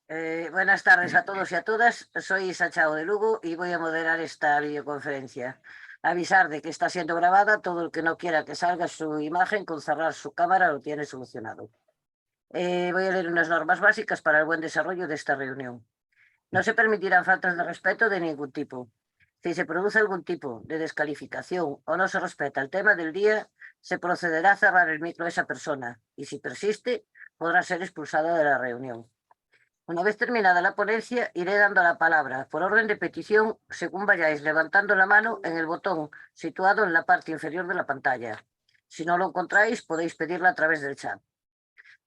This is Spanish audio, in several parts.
Buenas tardes a todos y a todas. Soy Isa de Lugo y voy a moderar esta videoconferencia. Avisar de que está siendo grabada. Todo el que no quiera que salga su imagen con cerrar su cámara lo tiene solucionado. Voy a leer unas normas básicas para el buen desarrollo de esta reunión. No se permitirán faltas de respeto de ningún tipo. Si se produce algún tipo de descalificación o no se respeta el tema del día, se procederá a cerrar el micro a esa persona y, si persiste, podrá ser expulsado de la reunión. Una vez terminada la ponencia, iré dando la palabra por orden de petición según vayáis levantando la mano en el botón situado en la parte inferior de la pantalla. Si no lo encontráis, podéis pedirla a través del chat.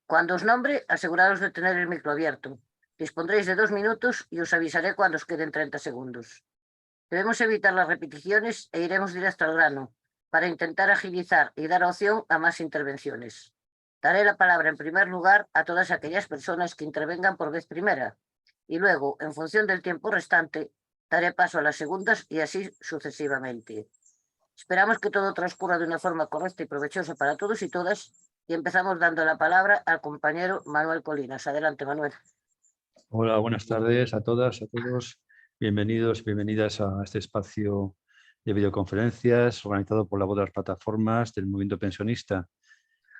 Cuando os nombre, aseguraos de tener el micro abierto. Dispondréis de 2 minutos y os avisaré cuando os queden 30 segundos. Debemos evitar las repeticiones e iremos directo al grano para intentar agilizar y dar opción a más intervenciones. Daré la palabra en primer lugar a todas aquellas personas que intervengan por vez primera y luego, en función del tiempo restante, daré paso a las segundas y así sucesivamente. Esperamos que todo transcurra de una forma correcta y provechosa para todos y todas y empezamos dando la palabra al compañero Manuel Colinas. Adelante, Manuel. Hola, buenas tardes a todas, a todos. Bienvenidos y bienvenidas a este espacio de videoconferencias organizado por la voz de las plataformas del movimiento pensionista.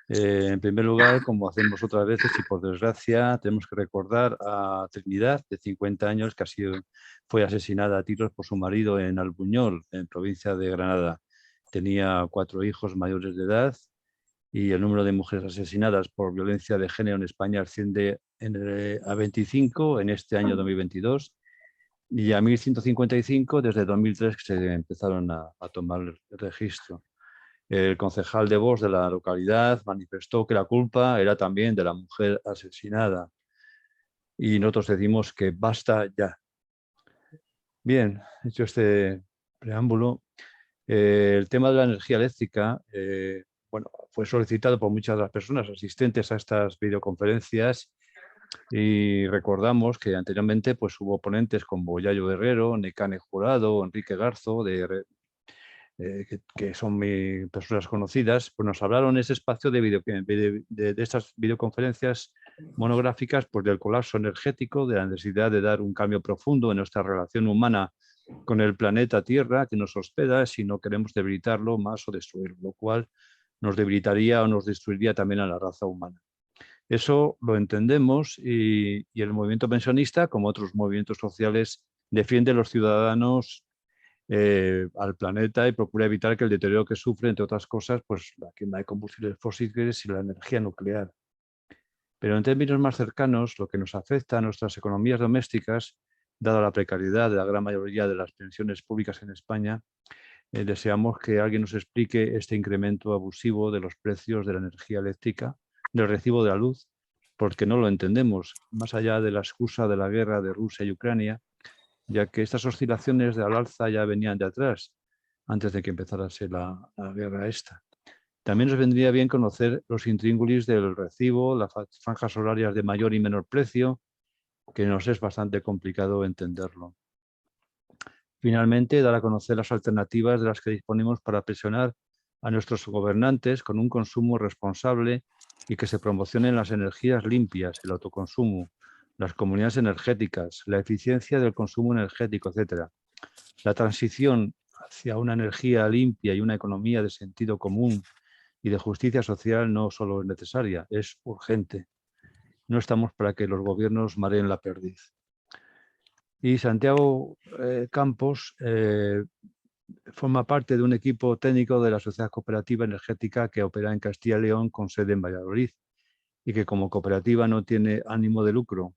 En primer lugar, como hacemos otras veces y por desgracia, tenemos que recordar a Trinidad, de 50 años, que fue asesinada a tiros por su marido en Albuñol, en provincia de Granada. Tenía 4 hijos mayores de edad y el número de mujeres asesinadas por violencia de género en España asciende a 25 en este año 2022 y a 1.155 desde 2003 que se empezaron a tomar el registro. El concejal de Vox de la localidad manifestó que la culpa era también de la mujer asesinada y nosotros decimos que basta ya. Bien, hecho este preámbulo, el tema de la energía eléctrica fue solicitado por muchas de las personas asistentes a estas videoconferencias y recordamos que anteriormente pues, hubo ponentes como Yayo Guerrero, Necane Jurado, Enrique Garzo, que son personas conocidas, pues nos hablaron en ese espacio de estas videoconferencias monográficas pues, del colapso energético, de la necesidad de dar un cambio profundo en nuestra relación humana con el planeta Tierra que nos hospeda si no queremos debilitarlo más o destruirlo, lo cual nos debilitaría o nos destruiría también a la raza humana. Eso lo entendemos y el movimiento pensionista, como otros movimientos sociales, defiende a los ciudadanos al planeta y procura evitar que el deterioro que sufre, entre otras cosas, pues la quema de combustibles fósiles y la energía nuclear. Pero en términos más cercanos, lo que nos afecta a nuestras economías domésticas, dada la precariedad de la gran mayoría de las pensiones públicas en España, deseamos que alguien nos explique este incremento abusivo de los precios de la energía eléctrica, del recibo de la luz, porque no lo entendemos, más allá de la excusa de la guerra de Rusia y Ucrania, ya que estas oscilaciones de al alza ya venían de atrás, antes de que empezara la guerra esta. También nos vendría bien conocer los intríngulis del recibo, las franjas horarias de mayor y menor precio, que nos es bastante complicado entenderlo. Finalmente, dar a conocer las alternativas de las que disponemos para presionar a nuestros gobernantes con un consumo responsable y que se promocionen las energías limpias, el autoconsumo, las comunidades energéticas, la eficiencia del consumo energético, etc. La transición hacia una energía limpia y una economía de sentido común y de justicia social no solo es necesaria, es urgente. No estamos para que los gobiernos mareen la perdiz. Y Santiago Campos forma parte de un equipo técnico de la Sociedad Cooperativa Energética que opera en Castilla y León con sede en Valladolid y que como cooperativa no tiene ánimo de lucro.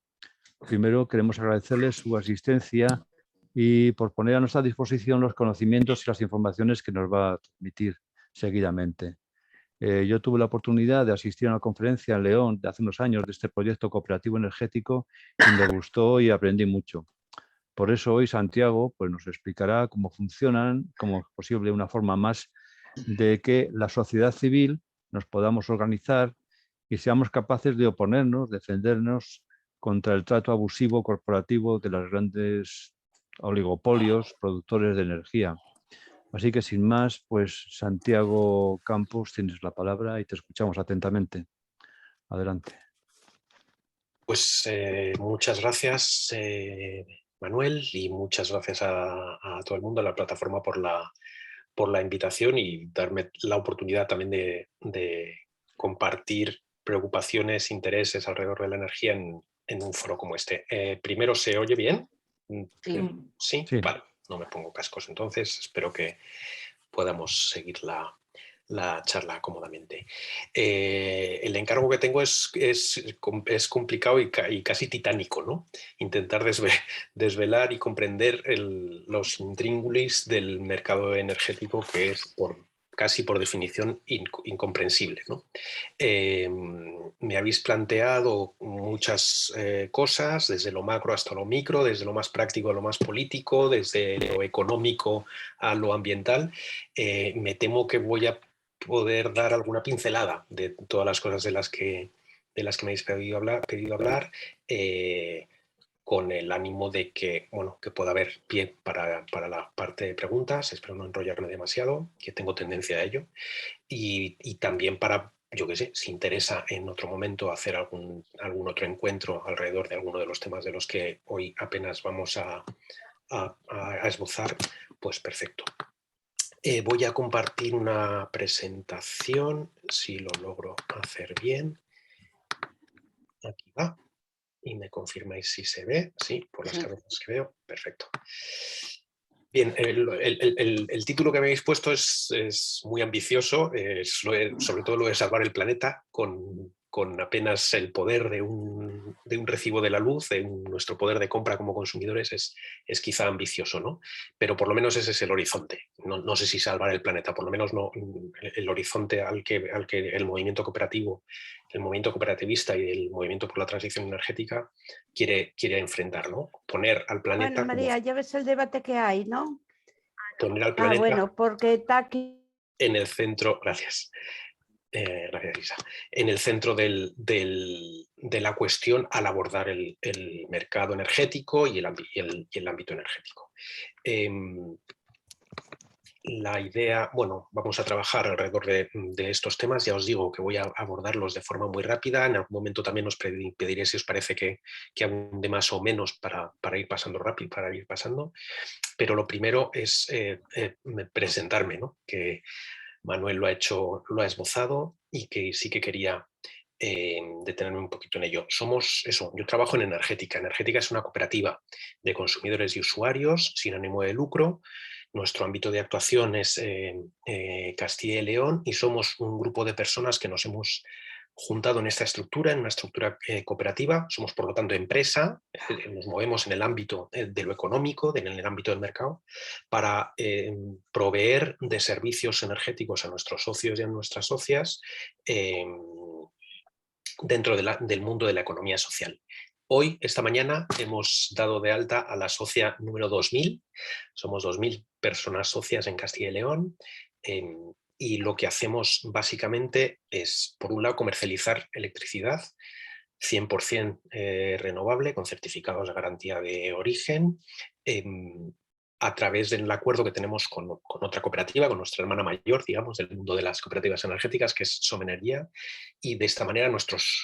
Primero queremos agradecerle su asistencia y por poner a nuestra disposición los conocimientos y las informaciones que nos va a transmitir seguidamente. Yo tuve la oportunidad de asistir a una conferencia en León de hace unos años de este proyecto cooperativo energético y me gustó y aprendí mucho. Por eso hoy Santiago pues, nos explicará cómo funcionan, cómo es posible una forma más de que la sociedad civil nos podamos organizar y seamos capaces de oponernos, defendernos contra el trato abusivo corporativo de los grandes oligopolios productores de energía. Así que sin más, pues Santiago Campos, tienes la palabra y te escuchamos atentamente. Adelante. Pues muchas gracias, Manuel, y muchas gracias a todo el mundo, a la plataforma por la invitación y darme la oportunidad también de compartir preocupaciones, intereses alrededor de la energía en un foro como este. Primero, ¿se oye bien? Sí. ¿Sí? Sí. Vale, no me pongo cascos entonces. Espero que podamos seguir la charla cómodamente. El encargo que tengo es complicado y casi titánico, ¿no? Intentar desvelar y comprender los intríngulis del mercado energético, que es casi por definición incomprensible, ¿no? Me habéis planteado muchas cosas, desde lo macro hasta lo micro, desde lo más práctico a lo más político, desde lo económico a lo ambiental. Me temo que voy a poder dar alguna pincelada de todas las cosas de las que me habéis pedido hablar, con el ánimo de que, bueno, que pueda haber pie para la parte de preguntas. Espero no enrollarme demasiado, que tengo tendencia a ello, y también para, yo qué sé, si interesa en otro momento hacer algún otro encuentro alrededor de alguno de los temas de los que hoy apenas vamos a esbozar, pues perfecto. Voy a compartir una presentación, si lo logro hacer bien. Aquí va. Y me confirmáis si se ve. Sí, por las cabezas que veo. Perfecto. Bien, el título que me habéis puesto es muy ambicioso, sobre todo lo de salvar el planeta con apenas el poder de un recibo de la luz, de nuestro poder de compra como consumidores, es quizá ambicioso, ¿no? Pero por lo menos ese es el horizonte. No sé si salvar el planeta, por lo menos no el horizonte al que el movimiento cooperativo, el movimiento cooperativista y el movimiento por la transición energética quiere enfrentar, ¿no? Poner al planeta... Bueno, María, ya ves el debate que hay, ¿no? Poner al planeta bueno, porque está aquí... en el centro... Gracias. Gracias, Isa. En el centro de la cuestión al abordar el mercado energético y el ámbito energético. La idea, bueno, vamos a trabajar alrededor de estos temas. Ya os digo que voy a abordarlos de forma muy rápida. En algún momento también os pediré si os parece que abunde más o menos para ir pasando rápido, para ir pasando. Pero lo primero es presentarme, ¿no? Que Manuel lo ha esbozado y que sí que quería detenerme un poquito en ello. Yo trabajo en Energética. Energética es una cooperativa de consumidores y usuarios sin ánimo de lucro. Nuestro ámbito de actuación es Castilla y León, y somos un grupo de personas que nos hemos juntado en esta estructura, en una estructura cooperativa. Somos, por lo tanto, empresa, nos movemos en el ámbito de lo económico, en el ámbito del mercado, para proveer de servicios energéticos a nuestros socios y a nuestras socias dentro del mundo de la economía social. Hoy, esta mañana, hemos dado de alta a la socia número 2000. Somos 2000 personas socias en Castilla y León. Y lo que hacemos básicamente es, por un lado, comercializar electricidad 100% renovable, con certificados de garantía de origen, a través del acuerdo que tenemos con otra cooperativa, con nuestra hermana mayor, digamos, del mundo de las cooperativas energéticas, que es Somenergia, y de esta manera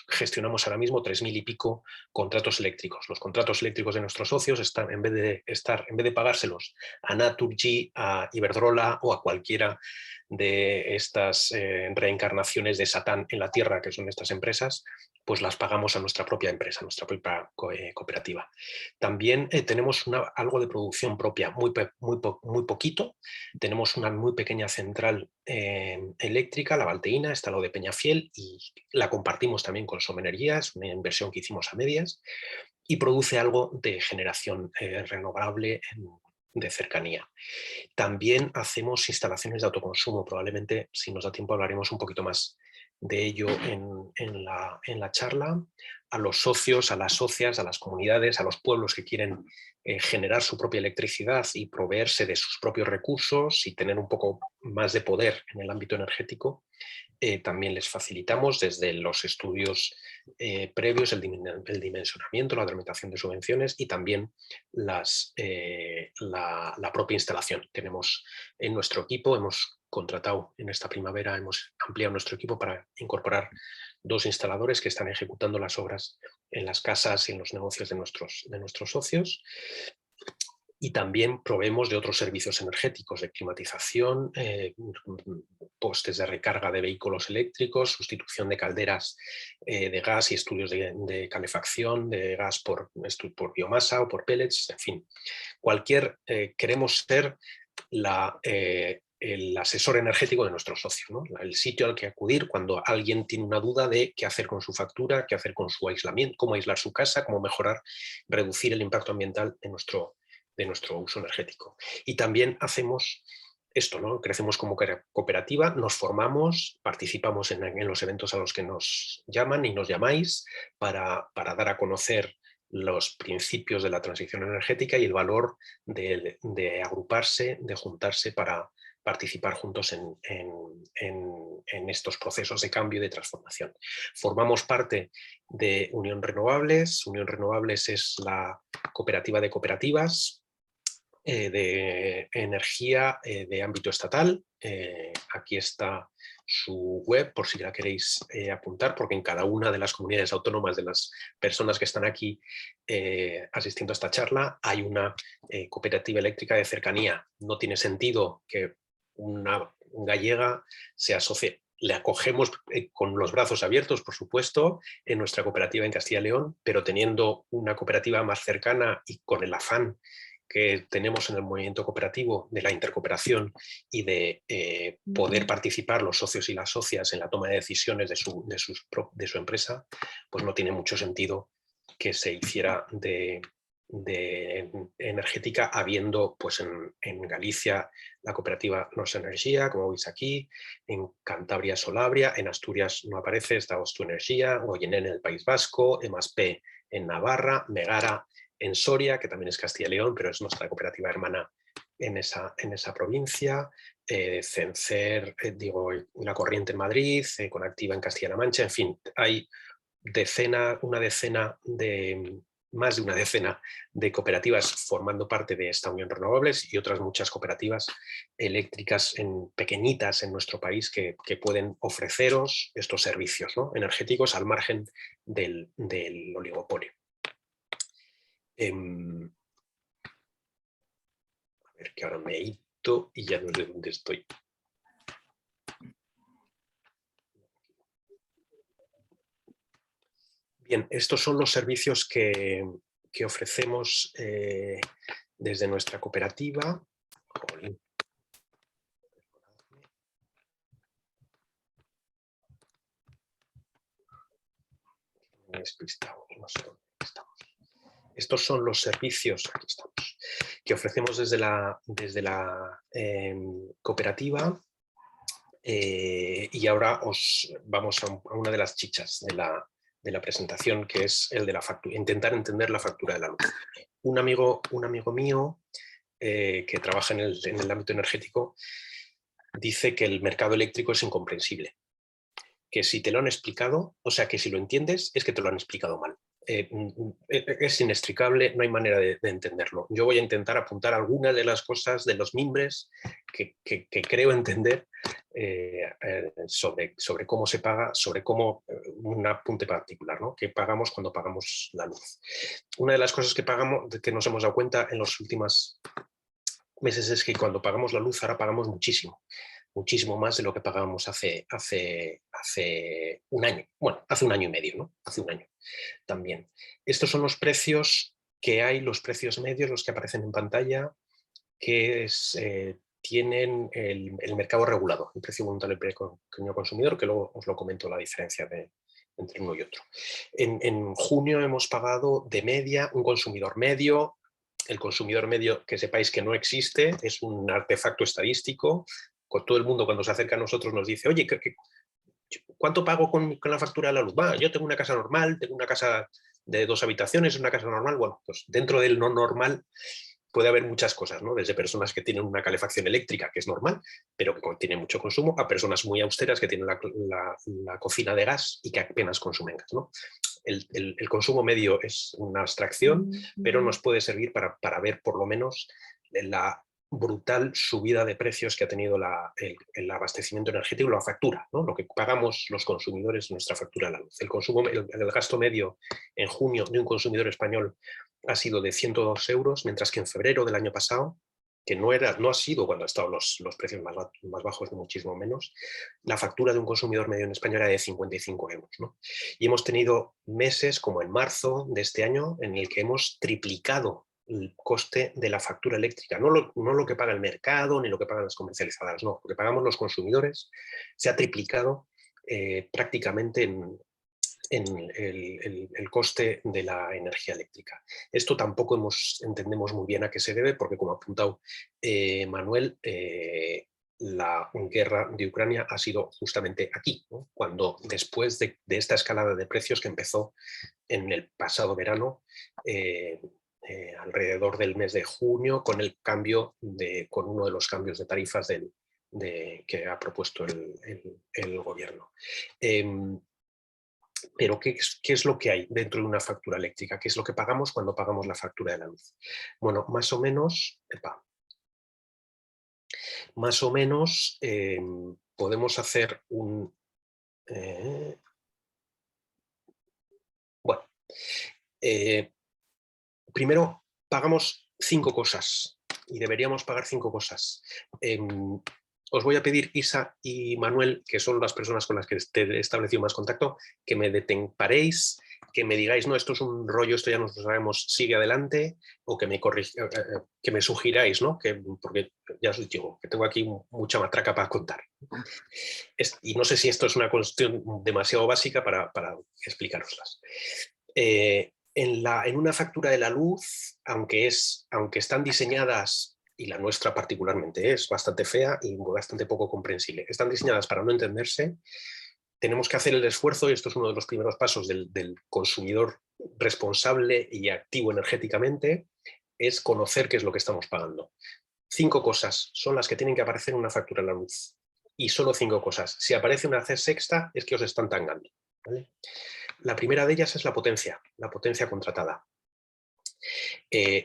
gestionamos ahora mismo 3000 y pico contratos eléctricos. Los contratos eléctricos de nuestros socios están, en vez de pagárselos a Naturgy, a Iberdrola o a cualquiera de estas reencarnaciones de Satán en la Tierra, que son estas empresas, pues las pagamos a nuestra propia empresa, a nuestra propia cooperativa. También tenemos algo de producción propia, muy poquito. Tenemos una muy pequeña central eléctrica, la Valteína, está lo de Peñafiel, y la compartimos también con Somenergia, es una inversión que hicimos a medias, y produce algo de generación renovable de cercanía. También hacemos instalaciones de autoconsumo. Probablemente, si nos da tiempo, hablaremos un poquito más de ello en la charla. A los socios, a las socias, a las comunidades, a los pueblos que quieren generar su propia electricidad y proveerse de sus propios recursos y tener un poco más de poder en el ámbito energético, también les facilitamos desde los estudios previos, el dimensionamiento, la tramitación de subvenciones y también la propia instalación. Tenemos en nuestro equipo, hemos contratado en esta primavera, hemos ampliado nuestro equipo para incorporar 2 instaladores que están ejecutando las obras las casas y en los negocios de nuestros socios. Y también proveemos de otros servicios energéticos, de climatización, postes de recarga de vehículos eléctricos, sustitución de calderas de gas y estudios de calefacción, de gas por biomasa o por pellets, en fin. Queremos ser el asesor energético de nuestro socio, ¿no? El sitio al que acudir cuando alguien tiene una duda de qué hacer con su factura, qué hacer con su aislamiento, cómo aislar su casa, cómo mejorar, reducir el impacto ambiental de nuestro uso energético. Y también hacemos esto, ¿no? Crecemos como cooperativa, nos formamos, participamos en los eventos a los que nos llaman y nos llamáis para dar a conocer los principios de la transición energética y el valor de agruparse, de juntarse para participar juntos en estos procesos de cambio y de transformación. Formamos parte de Unión Renovables. Unión Renovables es la cooperativa de cooperativas de energía de ámbito estatal. Aquí está su web por si la queréis apuntar, porque en cada una de las comunidades autónomas de las personas que están aquí asistiendo a esta charla hay una cooperativa eléctrica de cercanía. No tiene sentido que una gallega se asocie. Le acogemos con los brazos abiertos, por supuesto, en nuestra cooperativa en Castilla y León, pero teniendo una cooperativa más cercana y con el afán que tenemos en el movimiento cooperativo de la intercooperación y de poder participar los socios y las socias en la toma de decisiones de su empresa, pues no tiene mucho sentido que se hiciera de energética habiendo pues en Galicia la cooperativa Nos Energía, como veis aquí, en Cantabria Solabria, en Asturias no aparece, está Ostu Energía, Goyenen en el País Vasco, EMASP en Navarra, Megara en Soria, que también es Castilla y León, pero es nuestra cooperativa hermana en esa provincia, Cencer, La Corriente en Madrid, Conactiva en Castilla-La Mancha, en fin, hay más de una decena de cooperativas formando parte de esta Unión Renovables y otras muchas cooperativas eléctricas pequeñitas en nuestro país que pueden ofreceros estos servicios, ¿no?, energéticos al margen del oligopolio. A ver, que ahora me he ido y ya no sé dónde estoy. Bien, estos son los servicios que ofrecemos desde nuestra cooperativa. Me he despistado, no sé dónde estamos. Estos son los servicios, aquí estamos, que ofrecemos desde la cooperativa y ahora vamos a una de las chichas de la presentación, que es el de la factura, intentar entender la factura de la luz. Un amigo mío que trabaja en el ámbito energético dice que el mercado eléctrico es incomprensible, que si te lo han explicado, o sea que si lo entiendes es que te lo han explicado mal. Es inextricable, no hay manera de entenderlo. Yo voy a intentar apuntar algunas de las cosas, de los mimbres que creo entender sobre cómo se paga, sobre cómo un apunte particular, ¿no?, que pagamos cuando pagamos la luz. Una de las cosas que nos hemos dado cuenta en los últimos meses es que cuando pagamos la luz ahora pagamos muchísimo más de lo que pagábamos hace un año. Bueno, hace un año y medio, ¿no? Hace un año también. Estos son los precios que hay, los precios medios, los que aparecen en pantalla, que tienen el mercado regulado, el precio voluntario del pequeño consumidor, que luego os lo comento la diferencia entre uno y otro. En junio hemos pagado de media un consumidor medio. El consumidor medio, que sepáis que no existe, es un artefacto estadístico. Con todo el mundo cuando se acerca a nosotros nos dice, oye, ¿cuánto pago con la factura de la luz? Yo tengo una casa normal, tengo una casa de 2 habitaciones, una casa normal. Bueno, pues dentro del no normal puede haber muchas cosas, ¿no? Desde personas que tienen una calefacción eléctrica, que es normal, pero que tiene mucho consumo, a personas muy austeras que tienen la cocina de gas y que apenas consumen gas, ¿no? El consumo medio es una abstracción, pero nos puede servir para ver por lo menos brutal subida de precios que ha tenido el abastecimiento energético, la factura, ¿no? Lo que pagamos los consumidores en nuestra factura de la luz. El gasto medio en junio de un consumidor español ha sido de 102 euros, mientras que en febrero del año pasado, que no ha sido cuando han estado los precios más bajos, ni muchísimo menos, la factura de un consumidor medio en España era de 55 euros, ¿no? Y hemos tenido meses, como en marzo de este año, en el que hemos triplicado el coste de la factura eléctrica, no lo que paga el mercado ni lo que pagan las comercializadoras, no, lo que pagamos los consumidores se ha triplicado prácticamente en el coste de la energía eléctrica. Esto tampoco entendemos muy bien a qué se debe, porque como ha apuntado Manuel, la guerra de Ucrania ha sido justamente aquí, ¿no? Cuando después de esta escalada de precios que empezó en el pasado verano, alrededor del mes de junio, con uno de los cambios de tarifas que ha propuesto el gobierno. Pero ¿qué es lo que hay dentro de una factura eléctrica? ¿Qué es lo que pagamos cuando pagamos la factura de la luz? Bueno, más o menos podemos hacer un... primero, pagamos 5 cosas y deberíamos pagar 5 cosas. Os voy a pedir, Isa y Manuel, que son las personas con las que he establecido más contacto, que me paréis, que me digáis, no, esto es un rollo, esto ya nos lo sabemos, sigue adelante, o que me sugiráis, ¿no? Porque ya os digo, que tengo aquí mucha matraca para contar. Y no sé si esto es una cuestión demasiado básica para explicaroslas. En una factura de la luz, aunque están diseñadas, y la nuestra particularmente es bastante fea y bastante poco comprensible, están diseñadas para no entenderse, tenemos que hacer el esfuerzo, y esto es uno de los primeros pasos del consumidor responsable y activo energéticamente, es conocer qué es lo que estamos pagando. 5 cosas son las que tienen que aparecer en una factura de la luz, y solo 5 cosas. Si aparece una sexta es que os están tangando, ¿vale? La primera de ellas es la potencia contratada.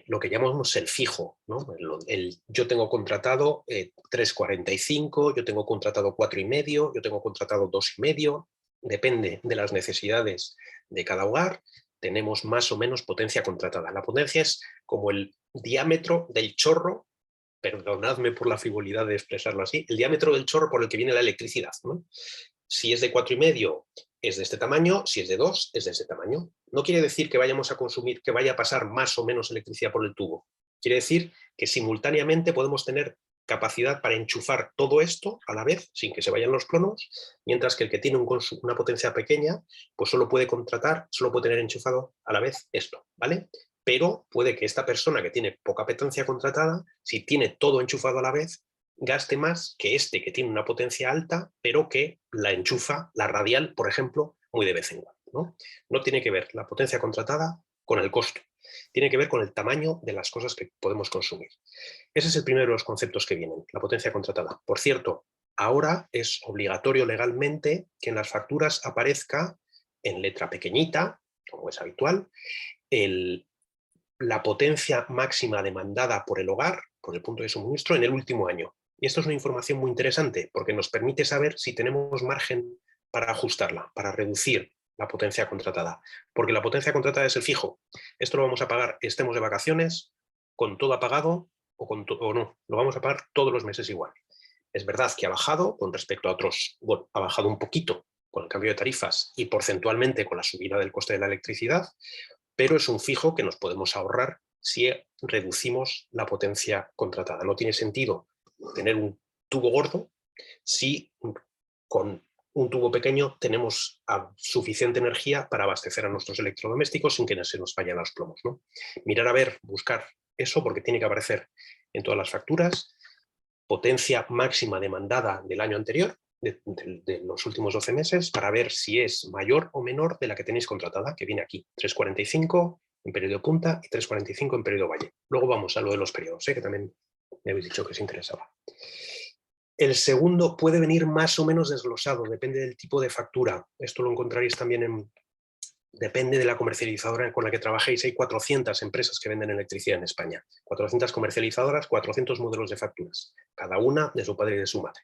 Lo que llamamos el fijo, ¿no? Yo tengo contratado 3,45, yo tengo contratado 4,5, yo tengo contratado 2,5, depende de las necesidades de cada hogar, tenemos más o menos potencia contratada. La potencia es como el diámetro del chorro, perdonadme por la frivolidad de expresarlo así, el diámetro del chorro por el que viene la electricidad, ¿no? Si es de 4,5 es de este tamaño, si es de 2 es de este tamaño. No quiere decir que vayamos a consumir, que vaya a pasar más o menos electricidad por el tubo. Quiere decir que simultáneamente podemos tener capacidad para enchufar todo esto a la vez, sin que se vayan los clonos, mientras que el que tiene una potencia pequeña, pues solo puede tener enchufado a la vez esto, ¿vale? Pero puede que esta persona que tiene poca potencia contratada, si tiene todo enchufado a la vez, gaste más que este que tiene una potencia alta, pero que la enchufa, la radial, por ejemplo, muy de vez en cuando, ¿no? No tiene que ver la potencia contratada con el costo, tiene que ver con el tamaño de las cosas que podemos consumir. Ese es el primero de los conceptos que vienen, la potencia contratada. Por cierto, ahora es obligatorio legalmente que en las facturas aparezca en letra pequeñita, como es habitual, la potencia máxima demandada por el hogar, por el punto de suministro, en el último año. Y esto es una información muy interesante porque nos permite saber si tenemos margen para ajustarla, para reducir la potencia contratada. Porque la potencia contratada es el fijo. Esto lo vamos a pagar, estemos de vacaciones, con todo apagado o no. Lo vamos a pagar todos los meses igual. Es verdad que ha bajado con respecto a otros, bueno, ha bajado un poquito con el cambio de tarifas y porcentualmente con la subida del coste de la electricidad, pero es un fijo que nos podemos ahorrar si reducimos la potencia contratada. No tiene sentido tener un tubo gordo si con un tubo pequeño tenemos suficiente energía para abastecer a nuestros electrodomésticos sin que se nos vayan los plomos, ¿no? Mirar a ver, buscar eso, porque tiene que aparecer en todas las facturas. Potencia máxima demandada del año anterior, de los últimos 12 meses, para ver si es mayor o menor de la que tenéis contratada, que viene aquí, 3,45 en periodo punta y 3,45 en periodo valle. Luego vamos a lo de los periodos, que también me habéis dicho que os interesaba. El segundo puede venir más o menos desglosado, depende del tipo de factura. Esto lo encontraréis también Depende de la comercializadora con la que trabajéis. Hay 400 empresas que venden electricidad en España. 400 comercializadoras, 400 modelos de facturas. Cada una de su padre y de su madre.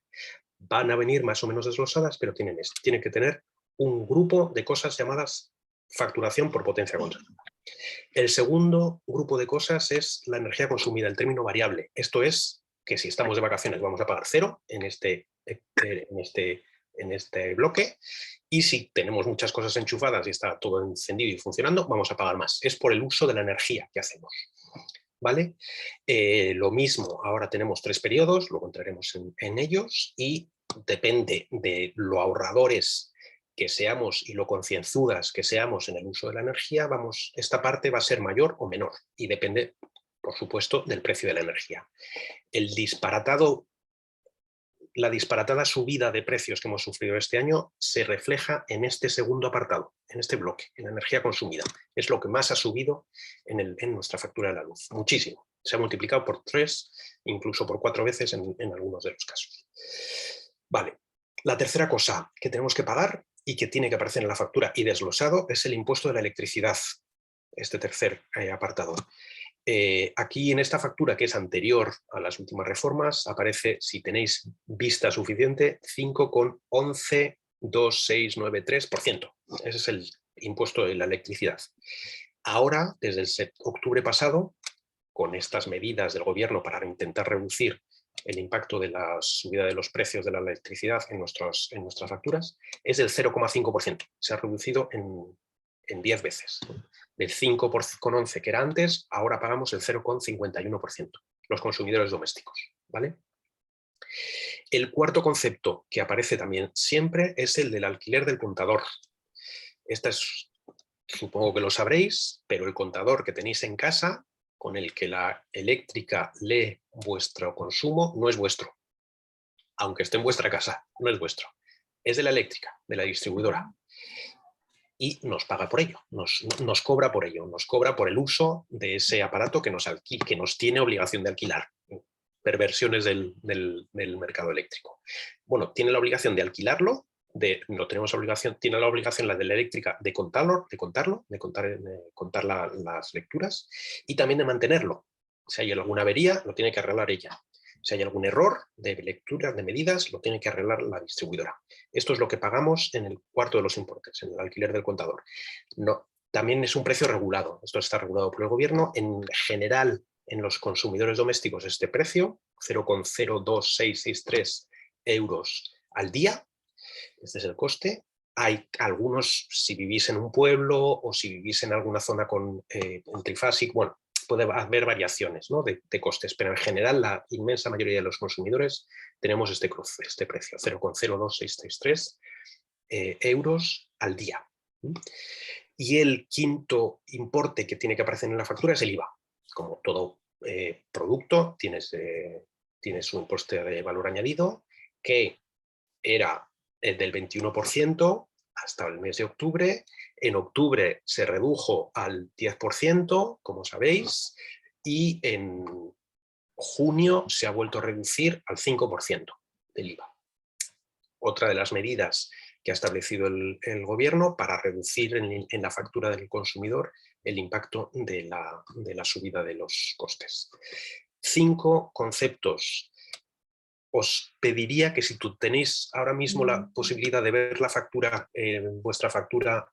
Van a venir más o menos desglosadas, pero tienen que tener un grupo de cosas llamadas facturación por potencia consumida. El segundo grupo de cosas es la energía consumida, el término variable. Esto es que si estamos de vacaciones vamos a pagar 0 en este bloque, y si tenemos muchas cosas enchufadas y está todo encendido y funcionando, vamos a pagar más. Es por el uso de la energía que hacemos. ¿Vale? Lo mismo, ahora tenemos 3 periodos, luego entraremos en ellos, y depende de lo ahorradores que seamos y lo concienzudas que seamos en el uso de la energía, esta parte va a ser mayor o menor, y depende, por supuesto, del precio de la energía. La disparatada subida de precios que hemos sufrido este año se refleja en este segundo apartado, en este bloque, en la energía consumida. Es lo que más ha subido en nuestra factura de la luz, muchísimo. Se ha multiplicado por 3, incluso por 4 veces en algunos de los casos. Vale, la tercera cosa que tenemos que pagar y que tiene que aparecer en la factura y desglosado es el impuesto de la electricidad, este tercer apartado. Aquí en esta factura, que es anterior a las últimas reformas, aparece, si tenéis vista suficiente, 5,112693%. Ese es el impuesto de la electricidad. Ahora, desde el octubre pasado, con estas medidas del gobierno para intentar reducir el impacto de la subida de los precios de la electricidad en nuestras facturas, es del 0,5%. Se ha reducido en 10 veces. Del 5,11 que era antes, ahora pagamos el 0,51%, los consumidores domésticos. ¿Vale? El cuarto concepto que aparece también siempre es el del alquiler del contador. Supongo que lo sabréis, pero el contador que tenéis en casa, con el que la eléctrica lee vuestro consumo, no es vuestro. Aunque esté en vuestra casa, no es vuestro. Es de la eléctrica, de la distribuidora. Y nos paga por ello, nos cobra por ello, nos cobra por el uso de ese aparato que nos tiene obligación de alquilar. Perversiones del mercado eléctrico. Bueno, tiene la obligación de alquilarlo, tiene la obligación la de la eléctrica de contar las lecturas, y también de mantenerlo. Si hay alguna avería, lo tiene que arreglar ella. Si hay algún error de lectura, de medidas, lo tiene que arreglar la distribuidora. Esto es lo que pagamos en el cuarto de los importes, en el alquiler del contador. No, también es un precio regulado. Esto está regulado por el gobierno. En general, en los consumidores domésticos, este precio, 0,02663 euros al día. Este es el coste. Hay algunos, si vivís en un pueblo o si vivís en alguna zona con un trifásico, bueno, puede haber variaciones, ¿no?, de costes, pero en general la inmensa mayoría de los consumidores tenemos este precio, 0,02633 euros al día. Y el quinto importe que tiene que aparecer en la factura es el IVA. Como todo producto, tienes un impuesto de valor añadido que era del 21% hasta el mes de octubre. En octubre se redujo al 10%, como sabéis, y en junio se ha vuelto a reducir al 5% del IVA. Otra de las medidas que ha establecido el gobierno para reducir en la factura del consumidor el impacto de la subida de los costes. 5 conceptos. Os pediría que si tú tenéis ahora mismo la posibilidad de ver la factura, vuestra factura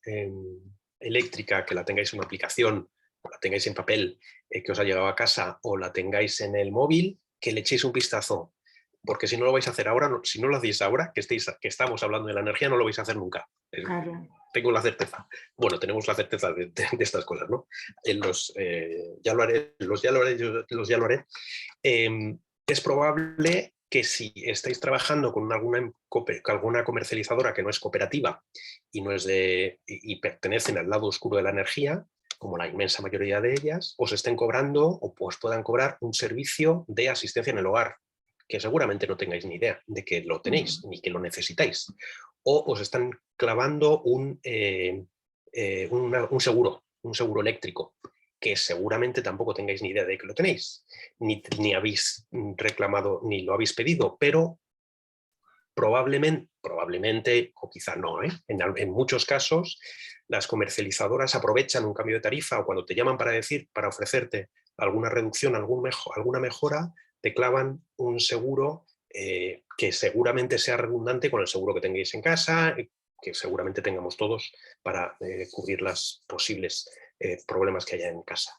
eléctrica, que la tengáis en una aplicación, o la tengáis en papel que os ha llegado a casa, o la tengáis en el móvil, que le echéis un vistazo. Porque si no lo vais a hacer ahora, si no lo hacéis ahora, que estamos hablando de la energía, no lo vais a hacer nunca. Claro. Tengo la certeza. Bueno, tenemos la certeza de estas cosas, ¿no? Ya lo haré. Es probable que si estáis trabajando con alguna comercializadora que no es cooperativa y pertenecen al lado oscuro de la energía, como la inmensa mayoría de ellas, os estén cobrando o pues puedan cobrar un servicio de asistencia en el hogar, que seguramente no tengáis ni idea de que lo tenéis ni que lo necesitáis. O os están clavando un seguro eléctrico, que seguramente tampoco tengáis ni idea de que lo tenéis, ni habéis reclamado, ni lo habéis pedido, pero probablemente, o quizá no, en muchos casos, las comercializadoras aprovechan un cambio de tarifa o cuando te llaman para ofrecerte alguna reducción, alguna mejora, te clavan un seguro que seguramente sea redundante con el seguro que tengáis en casa, que seguramente tengamos todos para cubrir los posibles problemas que haya en casa.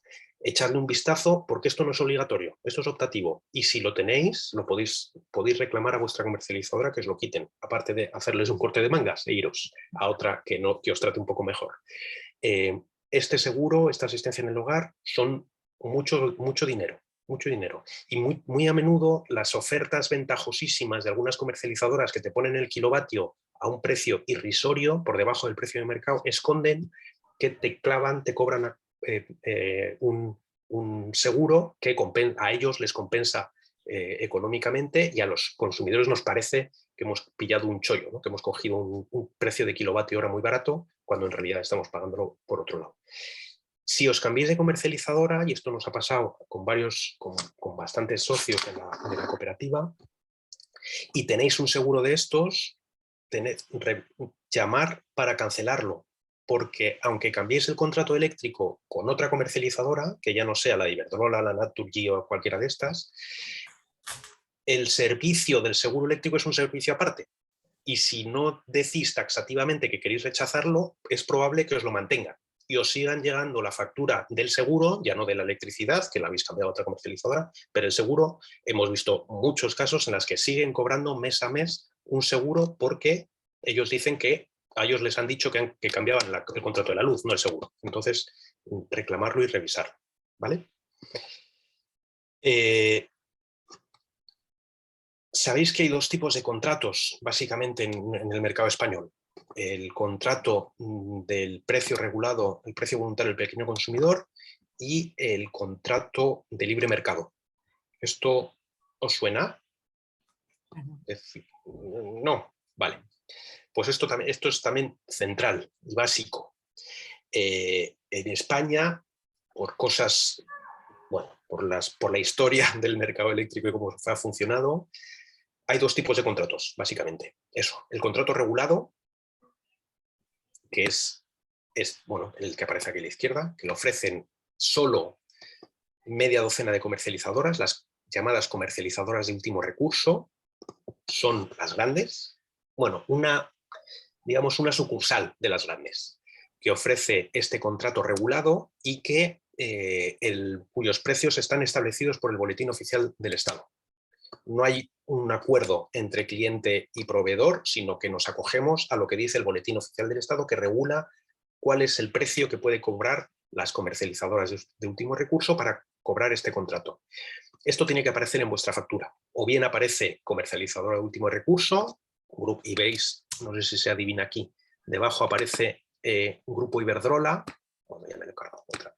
Echadle un vistazo porque esto no es obligatorio, esto es optativo y si lo tenéis, lo podéis reclamar a vuestra comercializadora que os lo quiten, aparte de hacerles un corte de mangas e iros a otra que os trate un poco mejor. Este seguro, esta asistencia en el hogar son mucho dinero y muy a menudo las ofertas ventajosísimas de algunas comercializadoras que te ponen el kilovatio a un precio irrisorio por debajo del precio de mercado esconden que te cobran un seguro que a ellos les compensa económicamente y a los consumidores nos parece que hemos pillado un chollo, ¿no? Que hemos cogido un precio de kilovatio hora muy barato cuando en realidad estamos pagándolo por otro lado. Si os cambiéis de comercializadora, y esto nos ha pasado con bastantes socios de la cooperativa, y tenéis un seguro de estos, llamar para cancelarlo, porque aunque cambiéis el contrato eléctrico con otra comercializadora, que ya no sea la de Iberdrola, la Naturgy o cualquiera de estas, el servicio del seguro eléctrico es un servicio aparte. Y si no decís taxativamente que queréis rechazarlo, es probable que os lo mantengan y os sigan llegando la factura del seguro, ya no de la electricidad, que la habéis cambiado a otra comercializadora, pero el seguro, hemos visto muchos casos en los que siguen cobrando mes a mes un seguro porque ellos dicen que a ellos les han dicho que cambiaban el contrato de la luz, no el seguro. Entonces, reclamarlo y revisarlo, ¿vale? Sabéis que hay dos tipos de contratos, básicamente, en el mercado español. El contrato del precio regulado, el precio voluntario del pequeño consumidor y el contrato de libre mercado. ¿Esto os suena? No, vale. Pues esto es también central y básico. En España, por cosas, bueno, por la historia del mercado eléctrico y cómo ha funcionado, hay dos tipos de contratos, básicamente. Eso, el contrato regulado, que es bueno, el que aparece aquí a la izquierda, que lo ofrecen solo media docena de comercializadoras, las llamadas comercializadoras de último recurso, son las grandes. Bueno, digamos una sucursal de las grandes, que ofrece este contrato regulado y que cuyos precios están establecidos por el Boletín Oficial del Estado. No hay un acuerdo entre cliente y proveedor, sino que nos acogemos a lo que dice el Boletín Oficial del Estado, que regula cuál es el precio que puede cobrar las comercializadoras de último recurso para cobrar este contrato. Esto tiene que aparecer en vuestra factura. O bien aparece comercializadora de último recurso, y veis, no sé si se adivina aquí, debajo aparece Grupo Iberdrola, bueno, ya me lo he cargado otra vez.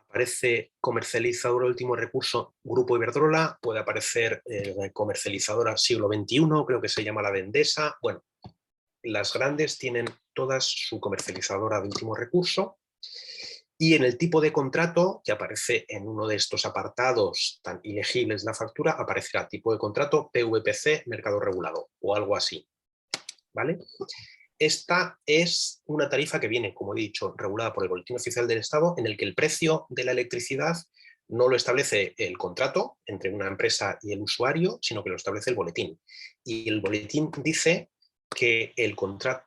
Aparece comercializadora de último recurso, Grupo Iberdrola, puede aparecer comercializadora siglo XXI, creo que se llama la de Endesa. Bueno, las grandes tienen todas su comercializadora de último recurso y en el tipo de contrato que aparece en uno de estos apartados tan ilegibles de la factura, aparecerá tipo de contrato PVPC, mercado regulado o algo así, ¿vale? Esta es una tarifa que viene, como he dicho, regulada por el Boletín Oficial del Estado, en el que el precio de la electricidad no lo establece el contrato entre una empresa y el usuario, sino que lo establece el boletín. Y el boletín dice que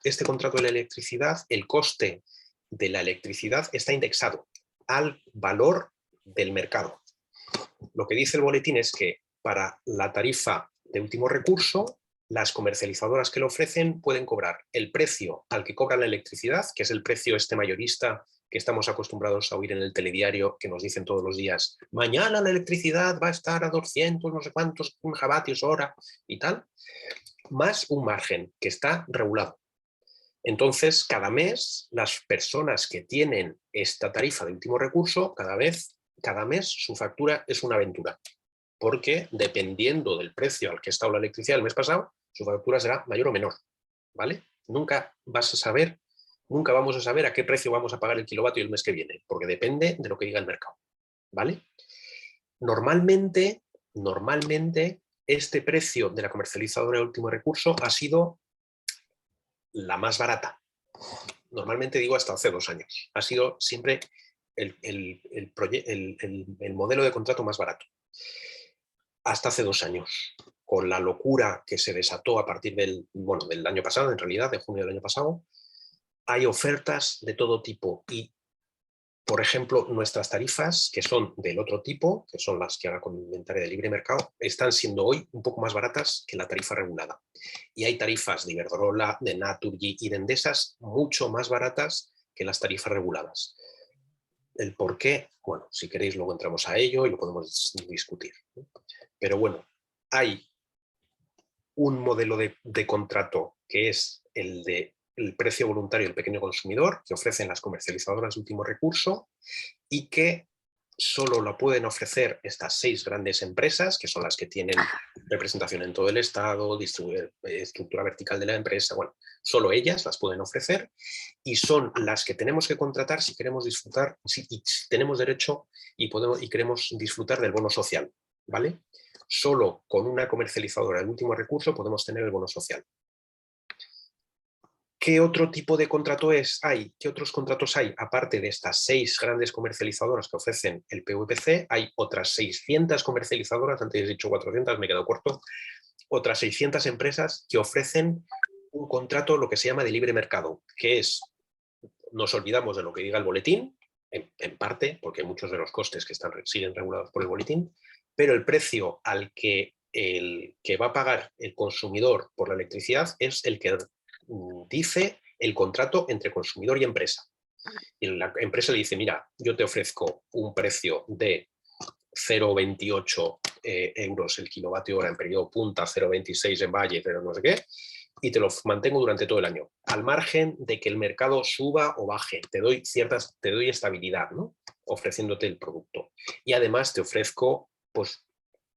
este contrato de la electricidad, el coste de la electricidad está indexado al valor del mercado. Lo que dice el boletín es que para la tarifa de último recurso, las comercializadoras que lo ofrecen pueden cobrar el precio al que cobra la electricidad, que es el precio mayorista que estamos acostumbrados a oír en el telediario, que nos dicen todos los días, mañana la electricidad va a estar a 200, no sé cuántos megavatios hora y tal, más un margen que está regulado. Entonces, cada mes, las personas que tienen esta tarifa de último recurso, cada mes su factura es una aventura. Porque dependiendo del precio al que ha estado la electricidad el mes pasado, su factura será mayor o menor, ¿vale? Nunca vamos a saber a qué precio vamos a pagar el kilovatio el mes que viene, porque depende de lo que diga el mercado, ¿vale? Normalmente normalmente este precio de la comercializadora de último recurso ha sido la más barata. Normalmente digo hasta hace 2 años. Ha sido siempre el modelo de contrato más barato. Hasta hace 2 años. Con la locura que se desató a partir del año pasado, en realidad, de junio del año pasado, hay ofertas de todo tipo y, por ejemplo, nuestras tarifas, que son del otro tipo, que son las que ahora comentaré de libre mercado, están siendo hoy un poco más baratas que la tarifa regulada. Y hay tarifas de Iberdrola, de Naturgy y de Endesas mucho más baratas que las tarifas reguladas. El por qué, bueno, si queréis luego entramos a ello y lo podemos discutir. Pero bueno, hay un modelo de contrato que es el de el precio voluntario del pequeño consumidor, que ofrecen las comercializadoras de último recurso y que solo lo pueden ofrecer estas 6 grandes empresas, que son las que tienen representación en todo el Estado, estructura vertical de la empresa, bueno, solo ellas las pueden ofrecer y son las que tenemos que contratar si queremos disfrutar, si tenemos derecho y queremos disfrutar del bono social, ¿vale? Solo con una comercializadora de último recurso podemos tener el bono social. ¿Qué otro tipo de contrato hay? ¿Qué otros contratos hay? Aparte de estas 6 grandes comercializadoras que ofrecen el PVPC, hay otras 600 comercializadoras, antes he dicho 400, me he quedado corto, otras 600 empresas que ofrecen un contrato, lo que se llama de libre mercado, que es, nos olvidamos de lo que diga el boletín, en parte, porque muchos de los costes que siguen regulados por el boletín, pero el precio al que va a pagar el consumidor por la electricidad es el que dice el contrato entre consumidor y empresa. Y la empresa le dice, mira, yo te ofrezco un precio de 0,28 euros el kilovatio hora en periodo punta, 0,26 en valle, pero no sé qué, y te lo mantengo durante todo el año, al margen de que el mercado suba o baje, te doy estabilidad, ¿no? Ofreciéndote el producto. Y además te ofrezco pues,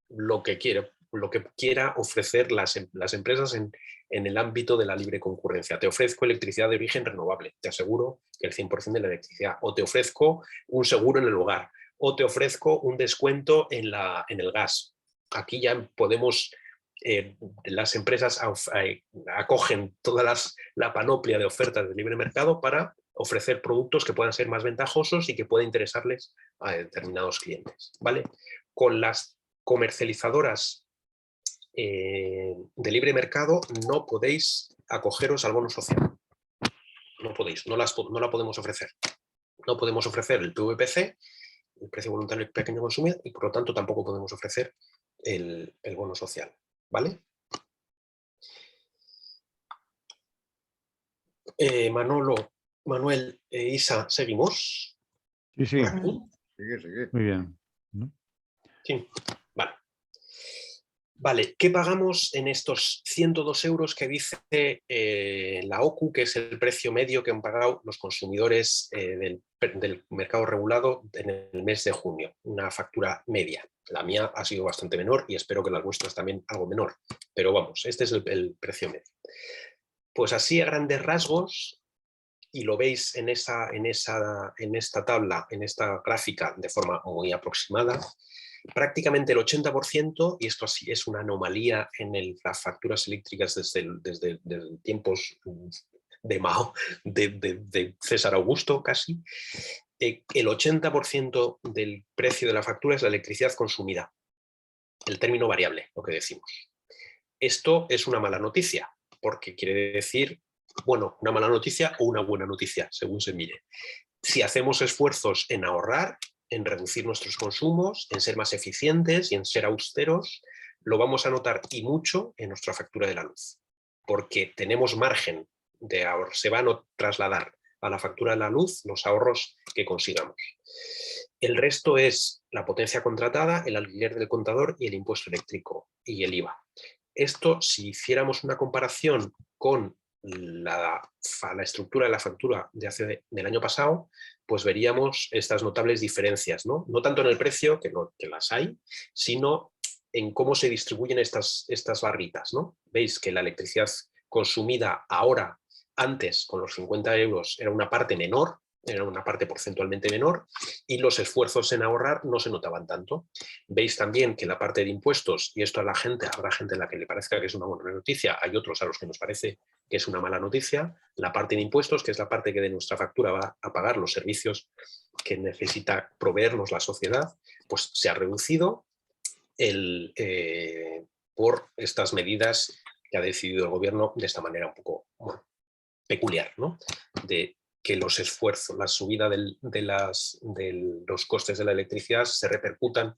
lo que quiera ofrecer las empresas en el ámbito de la libre concurrencia. Te ofrezco electricidad de origen renovable, te aseguro que el 100% de la electricidad, o te ofrezco un seguro en el hogar, o te ofrezco un descuento en el gas. Aquí ya podemos, las empresas acogen toda la panoplia de ofertas de libre mercado para ofrecer productos que puedan ser más ventajosos y que pueda interesarles a determinados clientes, ¿vale? Con las comercializadoras de libre mercado no podéis acogeros al bono social. No podéis, no la podemos ofrecer. No podemos ofrecer el PVPC, el precio voluntario del pequeño consumidor, y por lo tanto tampoco podemos ofrecer el bono social, ¿vale? Manuel, Isa, ¿seguimos? Sí, sí. Sigue. Muy bien. ¿No? Sí, vale. Vale, ¿qué pagamos en estos 102 euros que dice la OCU, que es el precio medio que han pagado los consumidores del mercado regulado en el mes de junio? Una factura media. La mía ha sido bastante menor y espero que las vuestras también algo menor. Pero vamos, este es el precio medio. Pues así a grandes rasgos, y lo veis en esta tabla, en esta gráfica de forma muy aproximada, prácticamente el 80%, y esto así es una anomalía en las facturas eléctricas desde tiempos de Mao, de César Augusto casi, el 80% del precio de la factura es la electricidad consumida, el término variable, lo que decimos. Esto es una mala noticia, porque quiere decir, bueno, una mala noticia o una buena noticia, según se mire. Si hacemos esfuerzos en ahorrar, en reducir nuestros consumos, en ser más eficientes y en ser austeros, lo vamos a notar y mucho en nuestra factura de la luz, porque tenemos margen de ahorro, se van a trasladar a la factura de la luz los ahorros que consigamos. El resto es la potencia contratada, el alquiler del contador y el impuesto eléctrico y el IVA. Esto, si hiciéramos una comparación con la estructura de la factura del año pasado, pues veríamos estas notables diferencias, ¿no? No tanto en el precio, que las hay, sino en cómo se distribuyen estas barritas, ¿no? Veis que la electricidad consumida ahora, antes con los 50 euros, era una parte menor era una parte porcentualmente menor, y los esfuerzos en ahorrar no se notaban tanto. Veis también que la parte de impuestos, y esto a la gente, habrá gente a la que le parezca que es una buena noticia, hay otros a los que nos parece que es una mala noticia, la parte de impuestos, que es la parte que de nuestra factura va a pagar los servicios que necesita proveernos la sociedad, pues se ha reducido por estas medidas que ha decidido el gobierno de esta manera un poco peculiar, ¿no? De que los esfuerzos, la subida de los costes de la electricidad se repercutan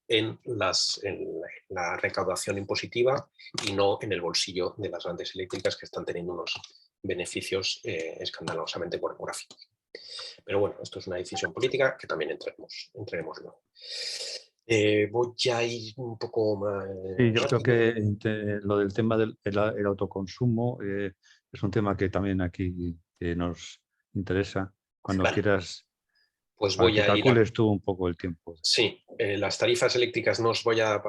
en la recaudación impositiva y no en el bolsillo de las grandes eléctricas, que están teniendo unos beneficios escandalosamente pornográficos. Pero bueno, esto es una decisión política que también entraremos luego. Voy a ir un poco más... Sí, yo creo que lo del tema del el autoconsumo es un tema que también aquí nos interesa. Cuando Vale. quieras, Pues para voy que a ir calcules tú un poco el tiempo. Sí, las tarifas eléctricas no os voy a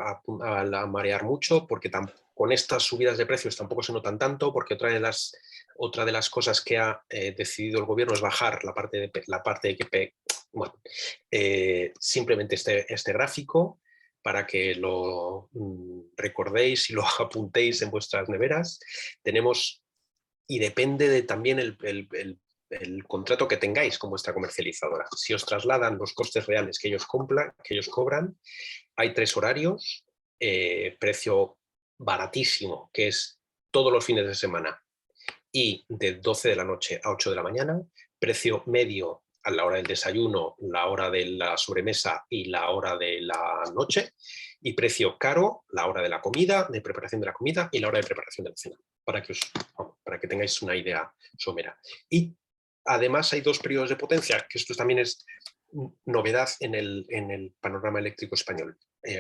marear mucho, porque con estas subidas de precios tampoco se notan tanto, porque otra de las cosas que ha decidido el gobierno es bajar la parte de que... Bueno, simplemente este gráfico, para que lo recordéis y lo apuntéis en vuestras neveras. Tenemos, y depende también el contrato que tengáis con vuestra comercializadora. Si os trasladan los costes reales que ellos cobran, hay 3 horarios, precio baratísimo, que es todos los fines de semana y de 12 de la noche a 8 de la mañana, precio medio a la hora del desayuno, la hora de la sobremesa y la hora de la noche, y precio caro la hora de la comida, de preparación de la comida, y la hora de preparación de la cena, para que tengáis una idea somera. Y además hay 2 periodos de potencia, que esto también es novedad en el panorama eléctrico español.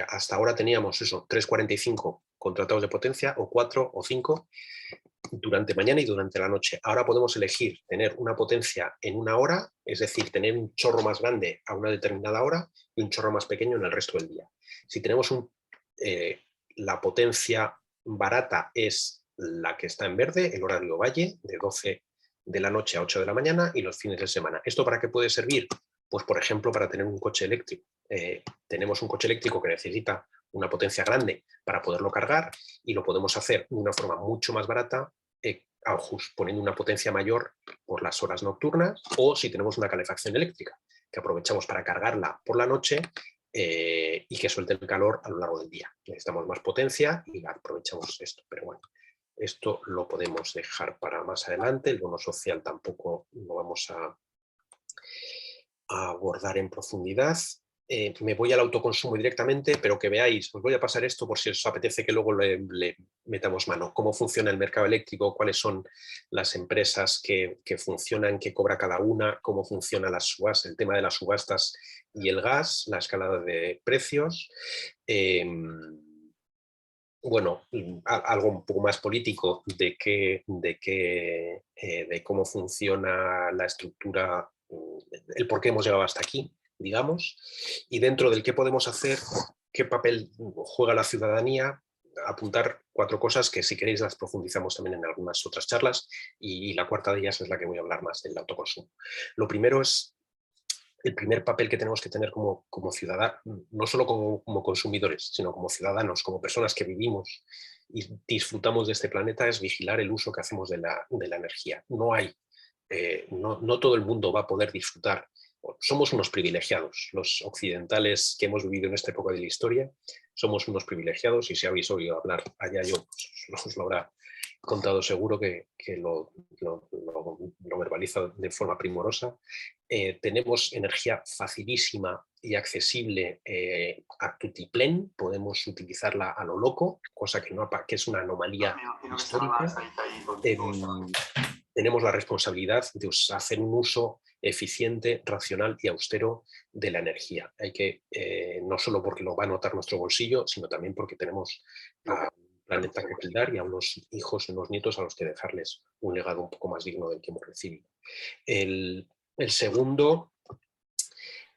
Hasta ahora teníamos 3,45 contratados de potencia, o 4 o 5, durante mañana y durante la noche. Ahora podemos elegir tener una potencia en una hora, es decir, tener un chorro más grande a una determinada hora y un chorro más pequeño en el resto del día. Si tenemos la potencia barata es la que está en verde, el horario valle, de 12 de la noche a 8 de la mañana, y los fines de semana. ¿Esto para qué puede servir? Pues, por ejemplo, para tener un coche eléctrico. Tenemos un coche eléctrico que necesita una potencia grande para poderlo cargar, y lo podemos hacer de una forma mucho más barata, poniendo una potencia mayor por las horas nocturnas, o si tenemos una calefacción eléctrica, que aprovechamos para cargarla por la noche y que suelte el calor a lo largo del día. Necesitamos más potencia y aprovechamos esto. Pero bueno, esto lo podemos dejar para más adelante. El bono social tampoco lo vamos a abordar en profundidad. Me voy al autoconsumo directamente, pero que veáis, os voy a pasar esto por si os apetece que luego le metamos mano. Cómo funciona el mercado eléctrico, cuáles son las empresas que funcionan, qué cobra cada una, cómo funcionan las subastas, el tema de las subastas y el gas, la escalada de precios. Bueno, algo un poco más político de cómo funciona la estructura, el por qué hemos llegado hasta aquí, digamos, y dentro del qué podemos hacer, qué papel juega la ciudadanía, apuntar 4 cosas que, si queréis, las profundizamos también en algunas otras charlas, y la cuarta de ellas es la que voy a hablar más, del autoconsumo. Lo primero es el primer papel que tenemos que tener como ciudadanos, no solo como consumidores, sino como ciudadanos, como personas que vivimos y disfrutamos de este planeta, es vigilar el uso que hacemos de la energía. No todo el mundo va a poder disfrutar. Somos unos privilegiados. Los occidentales que hemos vivido en esta época de la historia somos unos privilegiados, y si habéis oído hablar allá yo, pues, os lo habrá contado seguro, que lo verbaliza de forma primorosa. Tenemos energía facilísima y accesible a tutiplén, podemos utilizarla a lo loco, cosa que es una anomalía histórica. Tenemos la responsabilidad de hacer un uso eficiente, racional y austero de la energía. Hay que, no solo porque lo va a notar nuestro bolsillo, sino también porque tenemos a un planeta que cuidar y a unos hijos y unos nietos a los que dejarles un legado un poco más digno del que hemos recibido. El segundo,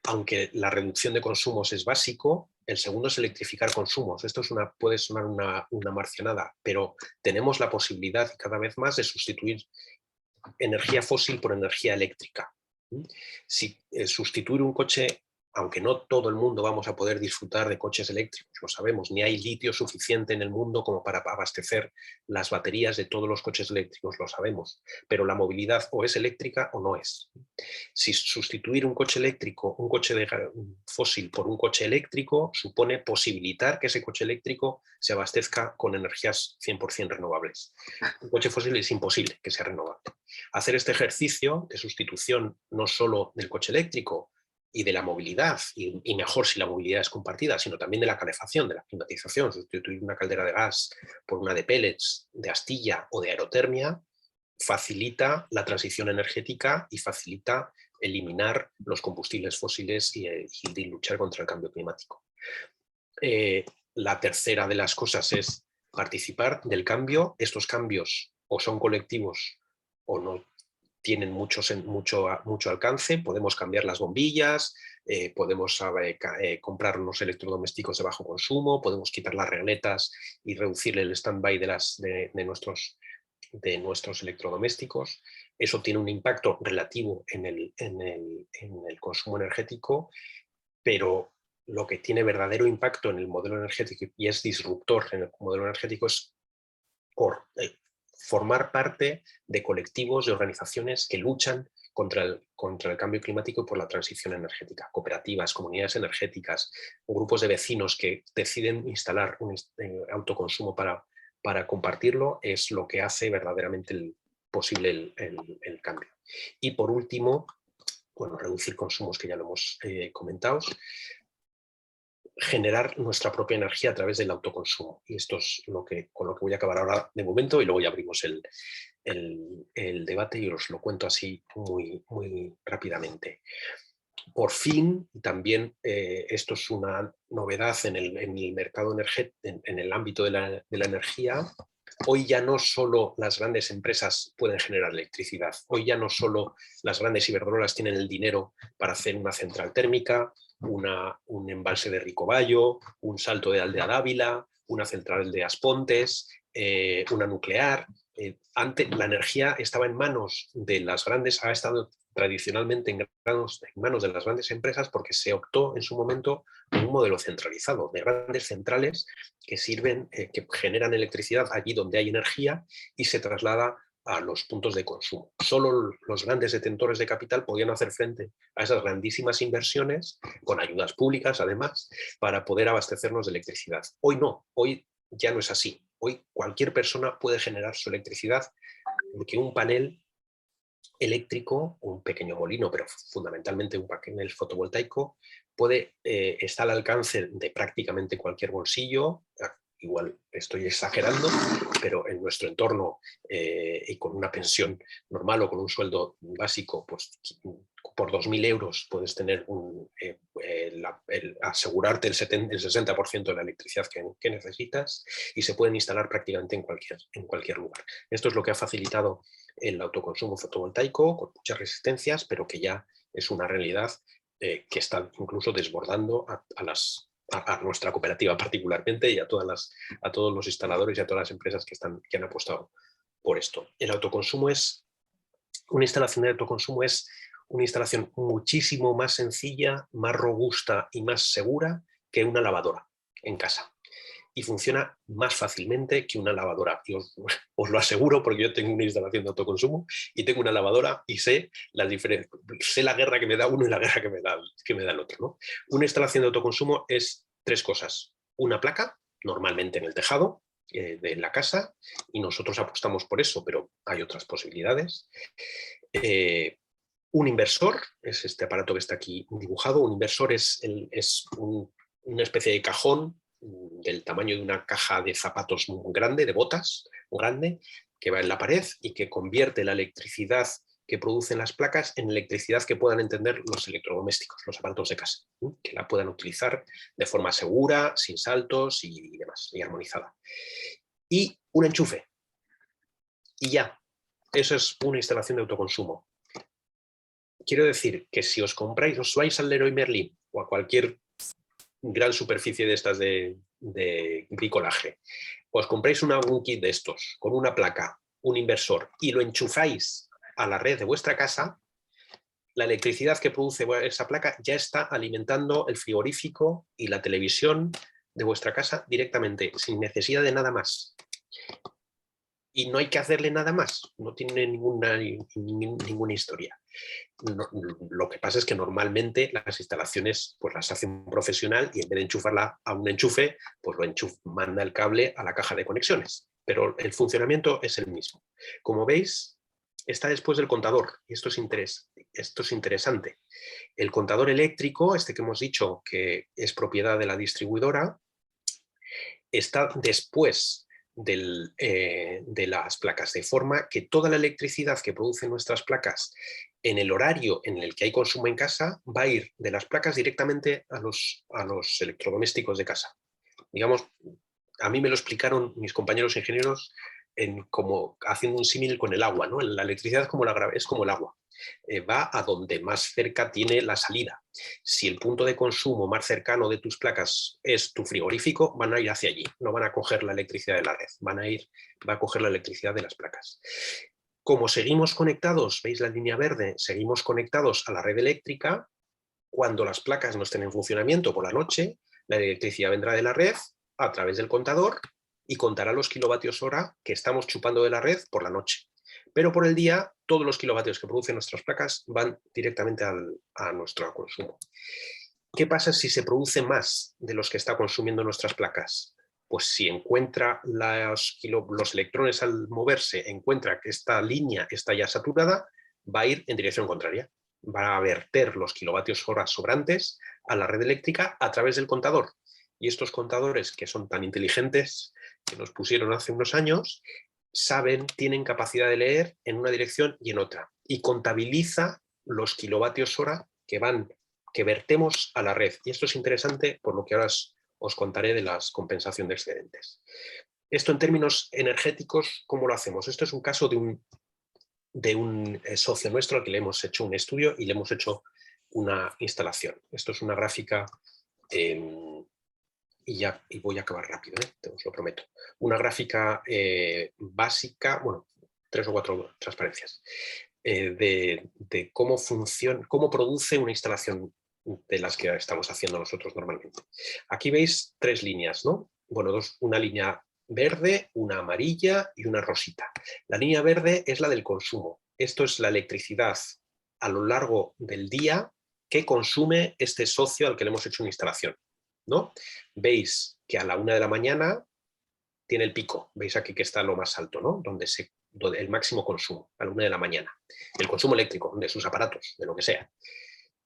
aunque la reducción de consumos es básico, el segundo es electrificar consumos. Esto puede sonar una marcianada, pero tenemos la posibilidad cada vez más de sustituir energía fósil por energía eléctrica. Si sustituir un coche, aunque no todo el mundo vamos a poder disfrutar de coches eléctricos, lo sabemos, ni hay litio suficiente en el mundo como para abastecer las baterías de todos los coches eléctricos, lo sabemos, pero la movilidad o es eléctrica o no es. Si sustituir un coche eléctrico, un coche fósil por un coche eléctrico, supone posibilitar que ese coche eléctrico se abastezca con energías 100% renovables. Un coche fósil es imposible que sea renovable. Hacer este ejercicio de sustitución no solo del coche eléctrico y de la movilidad, y mejor si la movilidad es compartida, sino también de la calefacción, de la climatización, sustituir una caldera de gas por una de pellets, de astilla o de aerotermia, facilita la transición energética y facilita eliminar los combustibles fósiles y luchar contra el cambio climático. La tercera de las cosas es participar del cambio. Estos cambios o son colectivos o no tienen mucho alcance. Podemos cambiar las bombillas, podemos comprar unos electrodomésticos de bajo consumo, podemos quitar las regletas y reducir el stand-by de nuestros electrodomésticos. Eso tiene un impacto relativo en el consumo energético, pero lo que tiene verdadero impacto en el modelo energético y es disruptor en el modelo energético es por formar parte de colectivos, de organizaciones que luchan contra el cambio climático y por la transición energética. Cooperativas, comunidades energéticas, grupos de vecinos que deciden instalar un autoconsumo para compartirlo, es lo que hace verdaderamente posible el cambio. Y por último, bueno, reducir consumos, que ya lo hemos comentado, generar nuestra propia energía a través del autoconsumo. Y esto es con lo que voy a acabar ahora de momento, y luego ya abrimos el debate y os lo cuento así muy, muy rápidamente. Por fin, también esto es una novedad en el mercado energético, en el ámbito de la energía. Hoy ya no solo las grandes empresas pueden generar electricidad, hoy ya no solo las grandes iberdrolas tienen el dinero para hacer una central térmica, un embalse de Ricobayo, un salto de Aldea Dávila, una central de Aspontes, una nuclear. Antes la energía estaba en manos de las grandes, ha estado tradicionalmente en manos de las grandes empresas porque se optó en su momento por un modelo centralizado, de grandes centrales que que generan electricidad allí donde hay energía y se traslada a los puntos de consumo. Solo los grandes detentores de capital podían hacer frente a esas grandísimas inversiones, con ayudas públicas además, para poder abastecernos de electricidad. Hoy no, hoy ya no es así. Hoy cualquier persona puede generar su electricidad porque un panel eléctrico, un pequeño molino, pero fundamentalmente un panel fotovoltaico, está al alcance de prácticamente cualquier bolsillo. Igual estoy exagerando, pero en nuestro entorno y con una pensión normal o con un sueldo básico, pues por 2.000 euros puedes tener asegurarte el 60% de la electricidad que necesitas, y se pueden instalar prácticamente en cualquier lugar. Esto es lo que ha facilitado el autoconsumo fotovoltaico, con muchas resistencias, pero que ya es una realidad que está incluso desbordando a nuestra cooperativa particularmente y a todos los instaladores y a todas las empresas que han apostado por esto. Una instalación de autoconsumo es una instalación muchísimo más sencilla, más robusta y más segura que una lavadora en casa. Y funciona más fácilmente que una lavadora. Y os lo aseguro, porque yo tengo una instalación de autoconsumo y tengo una lavadora y sé la diferencia, sé la guerra que me da uno y la guerra que me da el otro, ¿no? Una instalación de autoconsumo es 3 cosas. Una placa, normalmente en el tejado de la casa, y nosotros apostamos por eso, pero hay otras posibilidades. Un inversor, es este aparato que está aquí dibujado. Un inversor es una especie de cajón del tamaño de una caja de zapatos muy grande, de botas muy grande, que va en la pared y que convierte la electricidad que producen las placas en electricidad que puedan entender los electrodomésticos, los aparatos de casa, que la puedan utilizar de forma segura, sin saltos y demás, y armonizada. Y un enchufe. Y ya, eso es una instalación de autoconsumo. Quiero decir que si os vais al Leroy Merlin o a cualquier gran superficie de estas de bricolaje, os compráis un kit de estos con una placa, un inversor, y lo enchufáis a la red de vuestra casa, la electricidad que produce esa placa ya está alimentando el frigorífico y la televisión de vuestra casa directamente, sin necesidad de nada más. Y no hay que hacerle nada más, no tiene ninguna historia. Lo que pasa es que normalmente las instalaciones pues las hace un profesional y en vez de enchufarla a un enchufe, pues manda el cable a la caja de conexiones. Pero el funcionamiento es el mismo. Como veis, está después del contador, y esto es interesante. El contador eléctrico, este que hemos dicho que es propiedad de la distribuidora, está después de las placas, de forma que toda la electricidad que producen nuestras placas en el horario en el que hay consumo en casa va a ir de las placas directamente a los electrodomésticos de casa. Digamos, a mí me lo explicaron mis compañeros ingenieros como haciendo un símil con el agua, ¿no? La electricidad es como el agua. Va a donde más cerca tiene la salida. Si el punto de consumo más cercano de tus placas es tu frigorífico, van a ir hacia allí, no van a coger la electricidad de la red, va a coger la electricidad de las placas. Como seguimos conectados, veis la línea verde, seguimos conectados a la red eléctrica, cuando las placas no estén en funcionamiento por la noche, la electricidad vendrá de la red a través del contador y contará los kilovatios hora que estamos chupando de la red por la noche. Pero por el día, todos los kilovatios que producen nuestras placas van directamente a nuestro consumo. ¿Qué pasa si se produce más de los que está consumiendo nuestras placas? Pues si encuentra los electrones al moverse, encuentra que esta línea está ya saturada, va a ir en dirección contraria. Va a verter los kilovatios hora sobrantes a la red eléctrica a través del contador. Y estos contadores, que son tan inteligentes, que nos pusieron hace unos años, tienen capacidad de leer en una dirección y en otra, y contabiliza los kilovatios hora que vertemos a la red. Y esto es interesante por lo que ahora os contaré de la compensación de excedentes. Esto en términos energéticos, ¿cómo lo hacemos? Esto es un caso de un socio nuestro al que le hemos hecho un estudio y le hemos hecho una instalación. Esto es una gráfica, y voy a acabar rápido, os lo prometo. Una gráfica básica, bueno, 3 o 4 transparencias, de cómo funciona, cómo produce una instalación de las que estamos haciendo nosotros normalmente. Aquí veis 3 líneas, ¿no? Bueno, una línea verde, una amarilla y una rosita. La línea verde es la del consumo. Esto es la electricidad a lo largo del día que consume este socio al que le hemos hecho una instalación, ¿no? Veis que a la 1 de la mañana tiene el pico. Veis aquí que está lo más alto, ¿no? Donde el máximo consumo, a la 1 de la mañana. El consumo eléctrico, de sus aparatos, de lo que sea.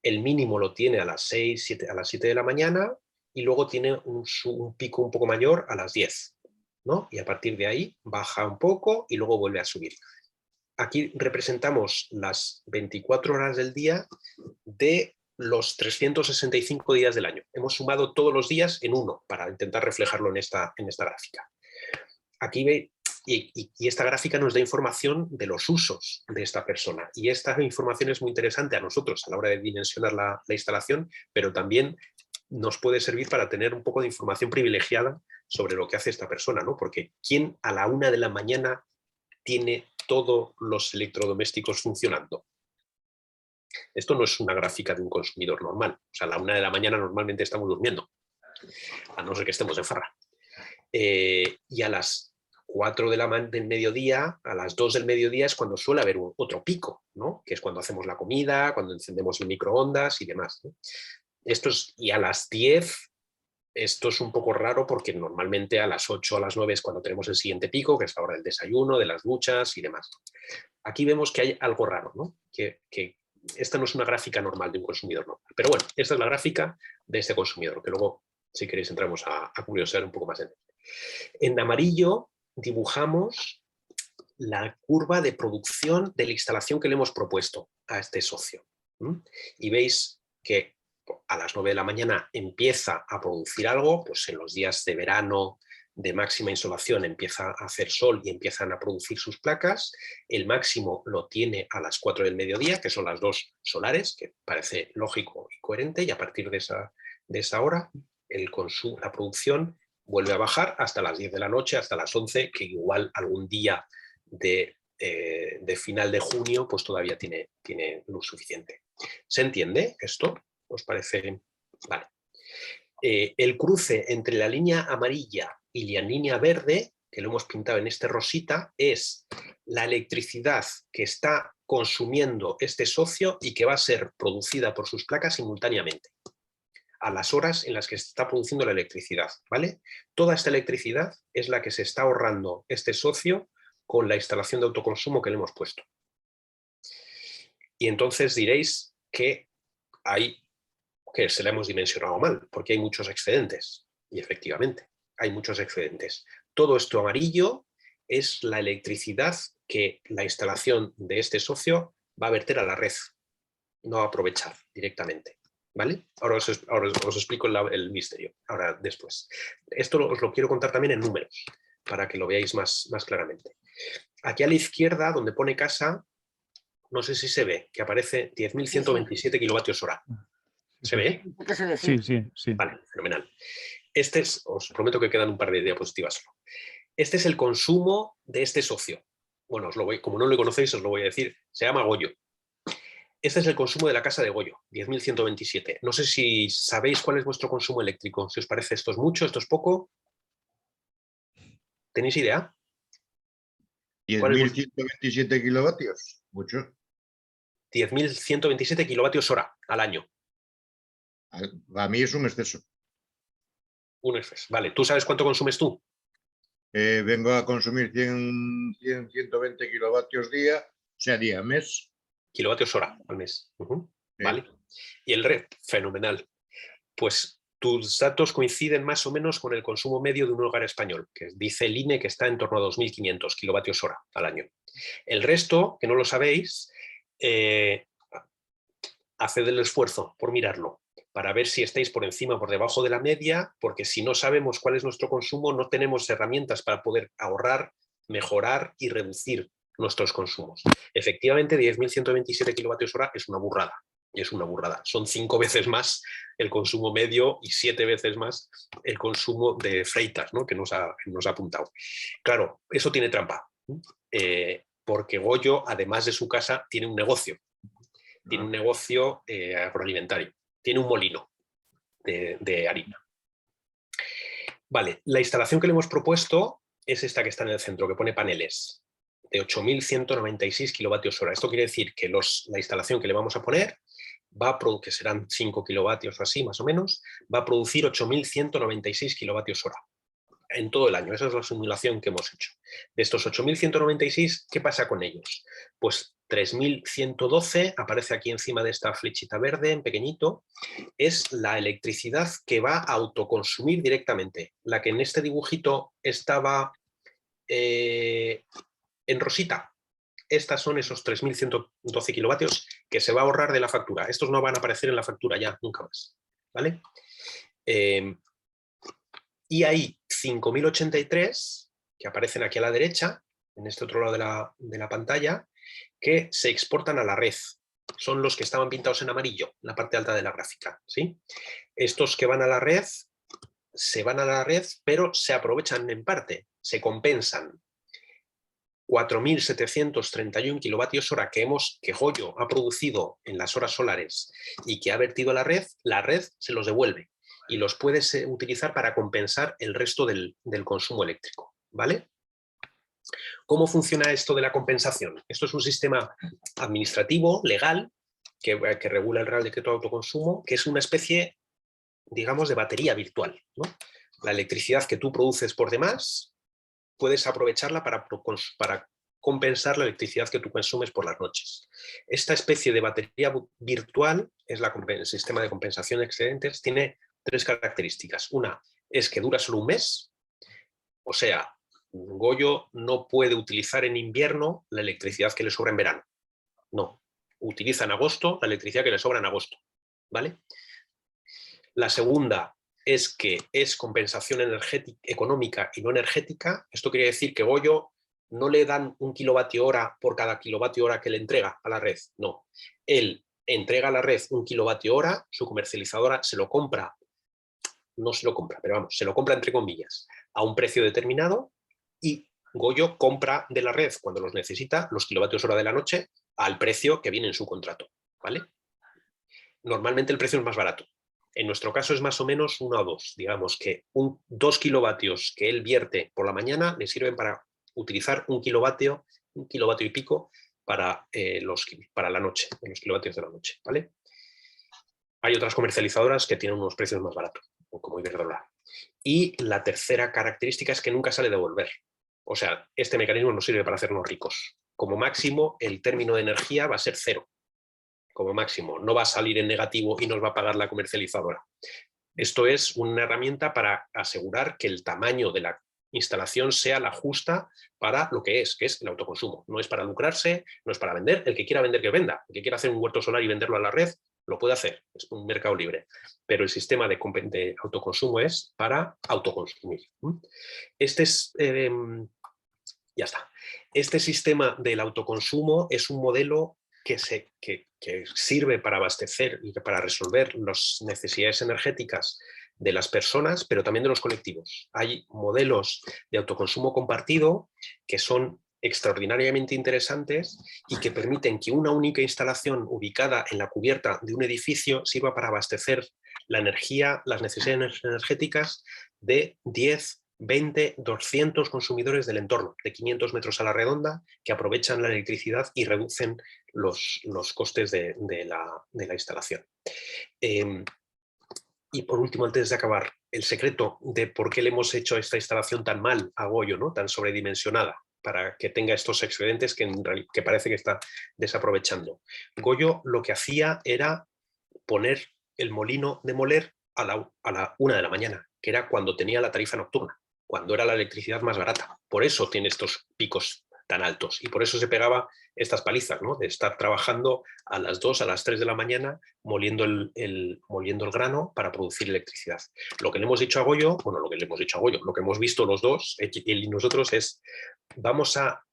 El mínimo lo tiene a las 6, a las 7 de la mañana y luego tiene un pico un poco mayor a las 10, ¿no? Y a partir de ahí baja un poco y luego vuelve a subir. Aquí representamos las 24 horas del día de los 365 días del año. Hemos sumado todos los días en uno para intentar reflejarlo en esta gráfica. Aquí veis, y esta gráfica nos da información de los usos de esta persona. Y esta información es muy interesante a nosotros a la hora de dimensionar la instalación, pero también nos puede servir para tener un poco de información privilegiada sobre lo que hace esta persona, ¿no? Porque ¿quién a la 1 de la mañana tiene todos los electrodomésticos funcionando? Esto no es una gráfica de un consumidor normal. O sea, a la 1 de la mañana normalmente estamos durmiendo, a no ser que estemos en farra. Y a las 4 del mediodía, a las 2 del mediodía es cuando suele haber otro pico, ¿no? Que es cuando hacemos la comida, cuando encendemos el microondas y demás, ¿no? Y a las 10, esto es un poco raro porque normalmente a las 8 o a las 9 es cuando tenemos el siguiente pico, que es la hora del desayuno, de las duchas y demás. Aquí vemos que hay algo raro, ¿no? Que esta no es una gráfica normal de un consumidor normal. Pero bueno, esta es la gráfica de este consumidor, que luego, si queréis, entramos a curiosear un poco más en él. En amarillo dibujamos la curva de producción de la instalación que le hemos propuesto a este socio. Y veis que a las 9 de la mañana empieza a producir algo, pues en los días de verano, de máxima insolación, empieza a hacer sol y empiezan a producir sus placas. El máximo lo tiene a las 4 del mediodía, que son las 2 solares, que parece lógico y coherente, y a partir de esa hora la producción vuelve a bajar hasta las 10 de la noche, hasta las 11, que igual algún día de de final de junio, pues todavía tiene luz suficiente. ¿Se entiende esto? ¿Os parece? Vale. El cruce entre la línea amarilla y la línea verde, que lo hemos pintado en este rosita, es la electricidad que está consumiendo este socio y que va a ser producida por sus placas simultáneamente a las horas en las que se está produciendo la electricidad, ¿vale? Toda esta electricidad es la que se está ahorrando este socio con la instalación de autoconsumo que le hemos puesto. Y entonces diréis que se la hemos dimensionado mal, porque hay muchos excedentes. Y efectivamente, hay muchos excedentes. Todo esto amarillo es la electricidad que la instalación de este socio va a verter a la red, no va a aprovechar directamente. ¿Vale? Ahora os explico el misterio, ahora después. Esto os lo quiero contar también en números, para que lo veáis más claramente. Aquí a la izquierda, donde pone casa, no sé si se ve, que aparece 10.127 kilovatios hora. ¿Se ve? Sí, sí, sí. Vale, fenomenal. Este es, os prometo que quedan un par de diapositivas solo. Este es el consumo de este socio. Bueno, como no lo conocéis, os lo voy a decir. Se llama Goyo. Este es el consumo de la casa de Goyo, 10.127. No sé si sabéis cuál es vuestro consumo eléctrico. Si os parece esto es mucho, esto es poco. ¿Tenéis idea? 10.127 kilovatios. Mucho. 10.127 kilovatios hora al año. A mí es un exceso. Un exceso. Vale, ¿tú sabes cuánto consumes tú? Vengo a consumir 120 kilovatios día, o sea, día, mes. Kilovatios hora al mes. Vale. Y el red, fenomenal. Pues tus datos coinciden más o menos con el consumo medio de un hogar español, que dice el INE que está en torno a 2.500 kilovatios hora al año. El resto, que no lo sabéis, haced el esfuerzo por mirarlo, para ver si estáis por encima o por debajo de la media, porque si no sabemos cuál es nuestro consumo, no tenemos herramientas para poder ahorrar, mejorar y reducir nuestros consumos. Efectivamente, 10.127 kilovatios hora es una burrada. Es una burrada. Son 5 veces más el consumo medio y 7 veces más el consumo de Freitas, ¿no? que nos ha apuntado. Claro, eso tiene trampa, porque Goyo, además de su casa, tiene un negocio. Tiene un negocio agroalimentario. Tiene un molino de harina. Vale, la instalación que le hemos propuesto es esta que está en el centro, que pone paneles de 8.196 kilovatios hora. Esto quiere decir que la instalación que le vamos a poner que serán 5 kilovatios o así, más o menos, va a producir 8.196 kilovatios hora en todo el año. Esa es la simulación que hemos hecho. De estos 8.196, ¿qué pasa con ellos? Pues 3.112, aparece aquí encima de esta flechita verde, en pequeñito, es la electricidad que va a autoconsumir directamente. La que en este dibujito estaba en rosita. Estas son esos 3.112 kilovatios que se va a ahorrar de la factura. Estos no van a aparecer en la factura ya, nunca más. ¿Vale? Y hay 5.083 que aparecen aquí a la derecha, en este otro lado de la pantalla, que se exportan a la red. Son los que estaban pintados en amarillo, en la parte alta de la gráfica. ¿Sí? Estos que van a la red, se van a la red, pero se aprovechan en parte, se compensan. 4.731 kilovatios hora que Goyo ha producido en las horas solares y que ha vertido a la red se los devuelve y los puedes utilizar para compensar el resto del consumo eléctrico. ¿Vale? ¿Cómo funciona esto de la compensación? Esto es un sistema administrativo, legal, que regula el Real Decreto de Autoconsumo, que es una especie, digamos, de batería virtual, ¿no? La electricidad que tú produces por demás, puedes aprovecharla para compensar la electricidad que tú consumes por las noches. Esta especie de batería virtual es el sistema de compensación de excedentes. Tiene 3 características. Una es que dura solo un mes, o sea, Goyo no puede utilizar en invierno la electricidad que le sobra en verano. No, utiliza en agosto la electricidad que le sobra en agosto. ¿Vale? La segunda es que es compensación económica y no energética. Esto quiere decir que Goyo no le dan 1 kilovatio hora por cada kilovatio hora que le entrega a la red. No, él entrega a la red 1 kilovatio hora, su comercializadora se lo compra, no se lo compra, pero vamos, se lo compra entre comillas, a un precio determinado y Goyo compra de la red cuando los necesita los kilovatios hora de la noche al precio que viene en su contrato, ¿vale? Normalmente el precio es más barato. En nuestro caso es más o menos 1 o 2. Digamos que 2 kilovatios que él vierte por la mañana le sirven para utilizar 1 kilovatio y pico para la noche, los kilovatios de la noche, ¿vale? Hay otras comercializadoras que tienen unos precios más baratos, como Iberdrola. Y la tercera característica es que nunca sale de devolver. O sea, este mecanismo nos sirve para hacernos ricos. Como máximo, el término de energía va a ser 0. Como máximo, no va a salir en negativo y nos va a pagar la comercializadora. Esto es una herramienta para asegurar que el tamaño de la instalación sea la justa para lo que es el autoconsumo. No es para lucrarse, no es para vender. El que quiera vender, que venda. El que quiera hacer un huerto solar y venderlo a la red, lo puede hacer. Es un mercado libre. Pero el sistema de autoconsumo es para autoconsumir. Este es... ya está. Este sistema del autoconsumo es un modelo que sirve para abastecer y para resolver las necesidades energéticas de las personas, pero también de los colectivos. Hay modelos de autoconsumo compartido que son extraordinariamente interesantes y que permiten que una única instalación ubicada en la cubierta de un edificio sirva para abastecer la energía, las necesidades energéticas de 10, 20, 200 consumidores del entorno, de 500 metros a la redonda, que aprovechan la electricidad y reducen los costes de la instalación. Y por último, antes de acabar, el secreto de por qué le hemos hecho esta instalación tan mal a Goyo, ¿no? Tan sobredimensionada, para que tenga estos excedentes que parece que está desaprovechando. Goyo lo que hacía era poner el molino de moler a la 1 de la mañana, que era cuando tenía la tarifa nocturna, cuando era la electricidad más barata. Por eso tiene estos picos tan altos y por eso se pegaba estas palizas, ¿no? De estar trabajando a las 2, a las 3 de la mañana moliendo el grano para producir electricidad. Lo que le hemos dicho a Goyo, bueno, lo que hemos visto los dos, él y nosotros, es vamos a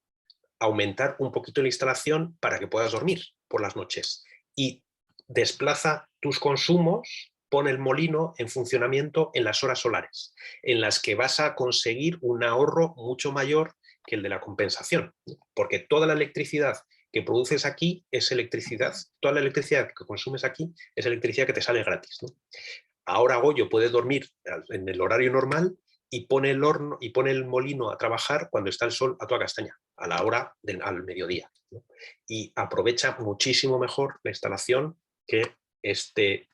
aumentar un poquito la instalación para que puedas dormir por las noches y desplaza tus consumos, pone el molino en funcionamiento en las horas solares, en las que vas a conseguir un ahorro mucho mayor que el de la compensación, porque toda la electricidad que produces aquí es electricidad, toda la electricidad que consumes aquí es electricidad que te sale gratis, ¿no? Ahora Goyo puede dormir en el horario normal y pone el horno y pone el molino a trabajar cuando está el sol a toda castaña, a la hora al mediodía, ¿no? Y aprovecha muchísimo mejor la instalación que este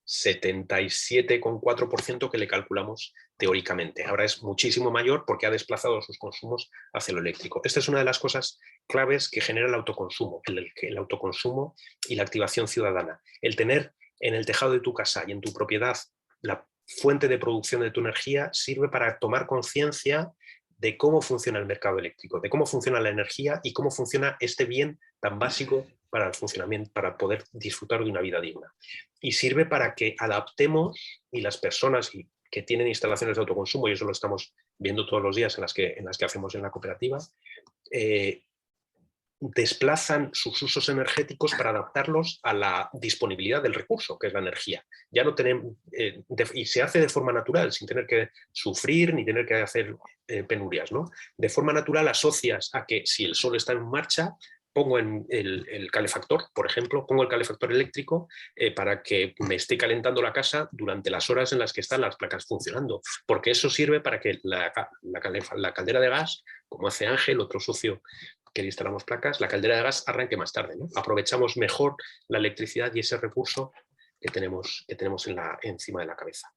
77,4% que le calculamos teóricamente. Ahora es muchísimo mayor porque ha desplazado sus consumos hacia lo eléctrico. Esta es una de las cosas claves que genera el autoconsumo, el autoconsumo y la activación ciudadana. El tener en el tejado de tu casa y en tu propiedad la fuente de producción de tu energía sirve para tomar conciencia de cómo funciona el mercado eléctrico, de cómo funciona la energía y cómo funciona este bien tan básico para el funcionamiento, para poder disfrutar de una vida digna. Y sirve para que adaptemos, y las personas que tienen instalaciones de autoconsumo, y eso lo estamos viendo todos los días en las que hacemos en la cooperativa, desplazan sus usos energéticos para adaptarlos a la disponibilidad del recurso, que es la energía. Ya no tenemos, y se hace de forma natural, sin tener que sufrir ni tener que hacer penurias, ¿no? De forma natural asocias a que si el sol está en marcha, pongo en el calefactor, por ejemplo, pongo el calefactor eléctrico para que me esté calentando la casa durante las horas en las que están las placas funcionando, porque eso sirve para que la caldera de gas, como hace Ángel, otro socio que le instalamos placas, la caldera de gas arranque más tarde, ¿no? Aprovechamos mejor la electricidad y ese recurso que tenemos encima de la cabeza.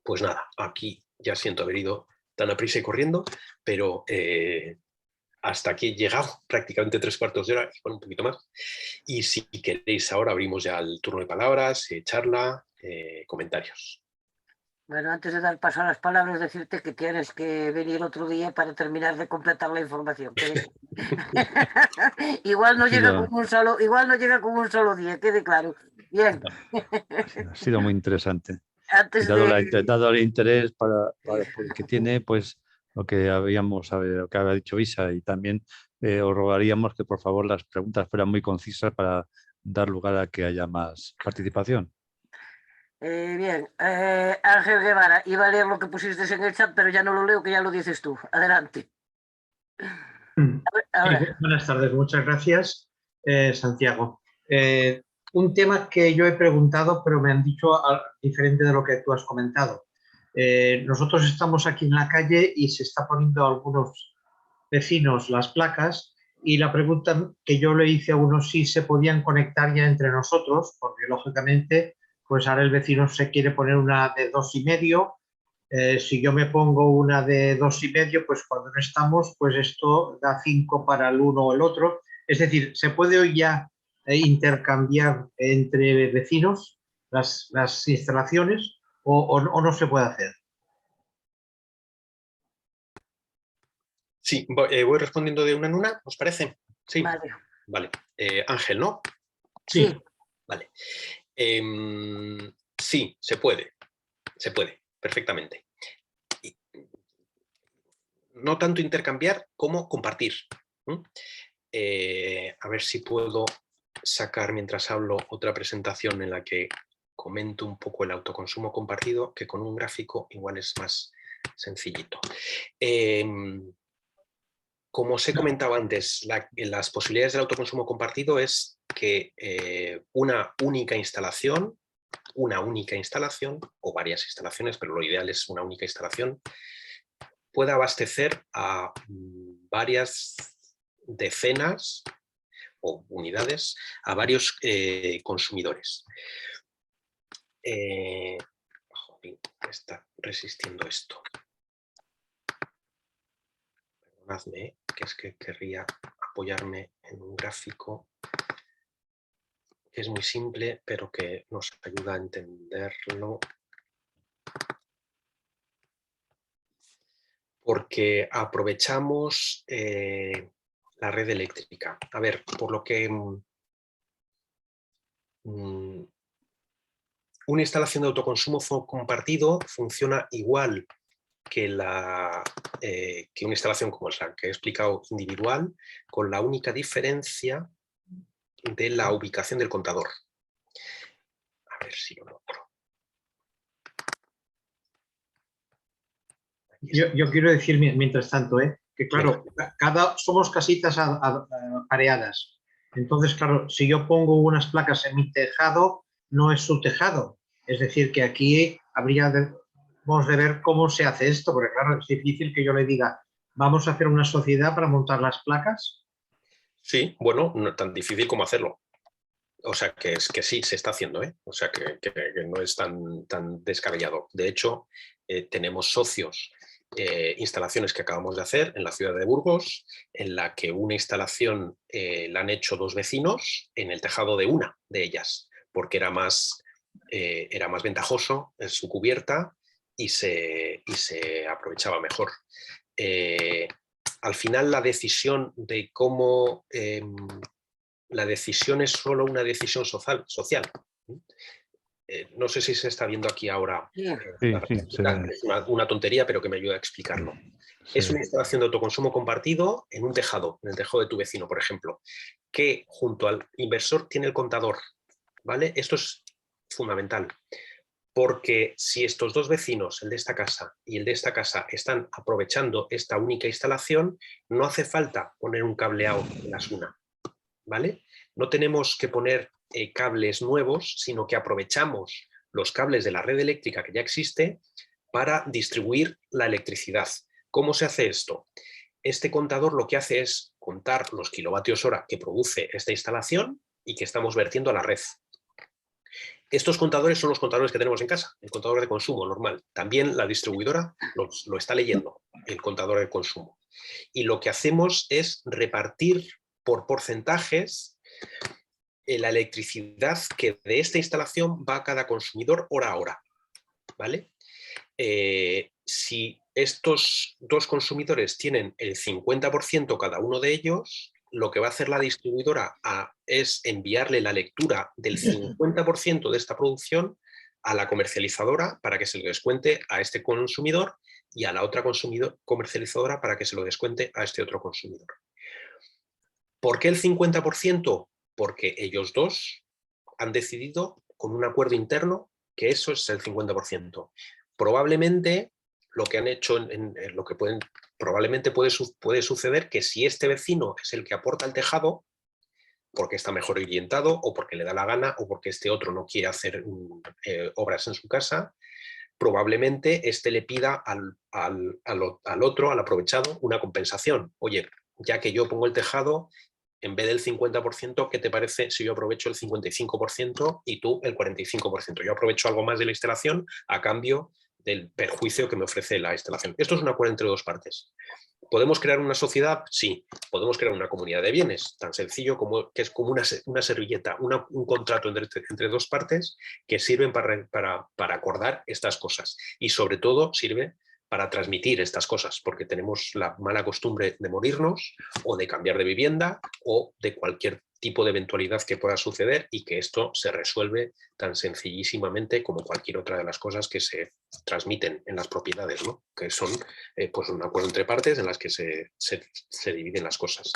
Pues nada, aquí ya siento haber ido tan a prisa y corriendo, pero hasta aquí he llegado prácticamente 3/4 de hora, y bueno, un poquito más. Y si queréis, ahora abrimos ya el turno de palabras, charla, comentarios. Bueno, antes de dar paso a las palabras, decirte que tienes que venir otro día para terminar de completar la información. Igual no llega con un solo día, quede claro. Bien. Ha sido muy interesante. Antes Dado el interés porque tiene, pues, lo que lo que había dicho Isa, y también os rogaríamos que por favor las preguntas fueran muy concisas para dar lugar a que haya más participación. Bien, Ángel Guevara, iba a leer lo que pusiste en el chat, pero ya no lo leo, que ya lo dices tú. Adelante. Ahora, Buenas tardes, muchas gracias, Santiago. Un tema que yo he preguntado, pero me han dicho diferente de lo que tú has comentado. Nosotros estamos aquí en la calle y se está poniendo a algunos vecinos las placas, y la pregunta que yo le hice a unos si se podían conectar ya entre nosotros, porque lógicamente pues ahora el vecino se quiere poner una de 2,5. Si yo me pongo una de 2,5, pues cuando no estamos, pues esto da 5 para el uno o el otro. Es decir, ¿se puede hoy ya intercambiar entre vecinos las instalaciones o no se puede hacer? Sí, voy respondiendo de una en una, ¿os parece? Sí. vale. Vale. Ángel, ¿no? Sí, Vale. Sí, se puede, perfectamente. No tanto intercambiar como compartir. A ver si puedo sacar mientras hablo otra presentación en la que comento un poco el autoconsumo compartido, que con un gráfico igual es más sencillito. Como os he comentado antes, las posibilidades del autoconsumo compartido es que una única instalación o varias instalaciones, pero lo ideal es una única instalación, pueda abastecer a varias decenas o unidades, a varios consumidores. Joder, está resistiendo esto. Perdonadme, que es que querría apoyarme en un gráfico que es muy simple, pero que nos ayuda a entenderlo. Porque aprovechamos la red eléctrica. A ver, por lo que una instalación de autoconsumo compartido funciona igual que una instalación como esa que he explicado individual, con la única diferencia de la ubicación del contador. A ver si lo logro. Yo quiero decir, mientras tanto, que claro, somos casitas pareadas. Entonces, claro, si yo pongo unas placas en mi tejado, no es su tejado. Es decir, que aquí hemos de ver cómo se hace esto, porque claro, es difícil que yo le diga, vamos a hacer una sociedad para montar las placas. Sí, bueno, no tan difícil como hacerlo. O sea, que sí, se está haciendo, o sea, que no es tan descabellado. De hecho, tenemos socios, instalaciones que acabamos de hacer en la ciudad de Burgos, en la que una instalación la han hecho 2 vecinos en el tejado de una de ellas, porque era más ventajoso en su cubierta y se aprovechaba mejor. Al final, la decisión de cómo... la decisión es solo una decisión social. No sé si se está viendo aquí ahora. sí. Es una tontería, pero que me ayuda a explicarlo. Sí. Es una instalación de autoconsumo compartido en un tejado, en el tejado de tu vecino, por ejemplo, que junto al inversor tiene el contador. ¿Vale? Esto es fundamental, porque si estos 2 vecinos, el de esta casa y el de esta casa, están aprovechando esta única instalación, no hace falta poner un cableado en las una. ¿Vale? No tenemos que poner cables nuevos, sino que aprovechamos los cables de la red eléctrica que ya existe para distribuir la electricidad. ¿Cómo se hace esto? Este contador lo que hace es contar los kilovatios hora que produce esta instalación y que estamos vertiendo a la red. Estos contadores son los contadores que tenemos en casa, el contador de consumo normal. También la distribuidora lo está leyendo, el contador de consumo. Y lo que hacemos es repartir por porcentajes la electricidad que de esta instalación va a cada consumidor hora a hora. ¿Vale? Si estos 2 consumidores tienen el 50% cada uno de ellos, lo que va a hacer la distribuidora es enviarle la lectura del 50% de esta producción a la comercializadora para que se lo descuente a este consumidor y a la otra comercializadora para que se lo descuente a este otro consumidor. ¿Por qué el 50%? Porque ellos 2 han decidido, con un acuerdo interno, que eso es el 50%. Probablemente lo que han hecho, probablemente puede suceder que si este vecino es el que aporta el tejado, porque está mejor orientado o porque le da la gana o porque este otro no quiere hacer obras en su casa, probablemente este le pida al otro, al aprovechado, una compensación. Oye, ya que yo pongo el tejado, en vez del 50%, ¿qué te parece si yo aprovecho el 55% y tú el 45%? Yo aprovecho algo más de la instalación a cambio del perjuicio que me ofrece la instalación. Esto es un acuerdo entre dos partes. ¿Podemos crear una sociedad? Sí. ¿Podemos crear una comunidad de bienes? Tan sencillo como que es como una servilleta, un contrato entre dos partes que sirven para acordar estas cosas. Y sobre todo sirve para transmitir estas cosas, porque tenemos la mala costumbre de morirnos o de cambiar de vivienda o de cualquier tipo de eventualidad que pueda suceder y que esto se resuelve tan sencillísimamente como cualquier otra de las cosas que se transmiten en las propiedades, ¿no? Que son pues un acuerdo entre partes en las que se dividen las cosas.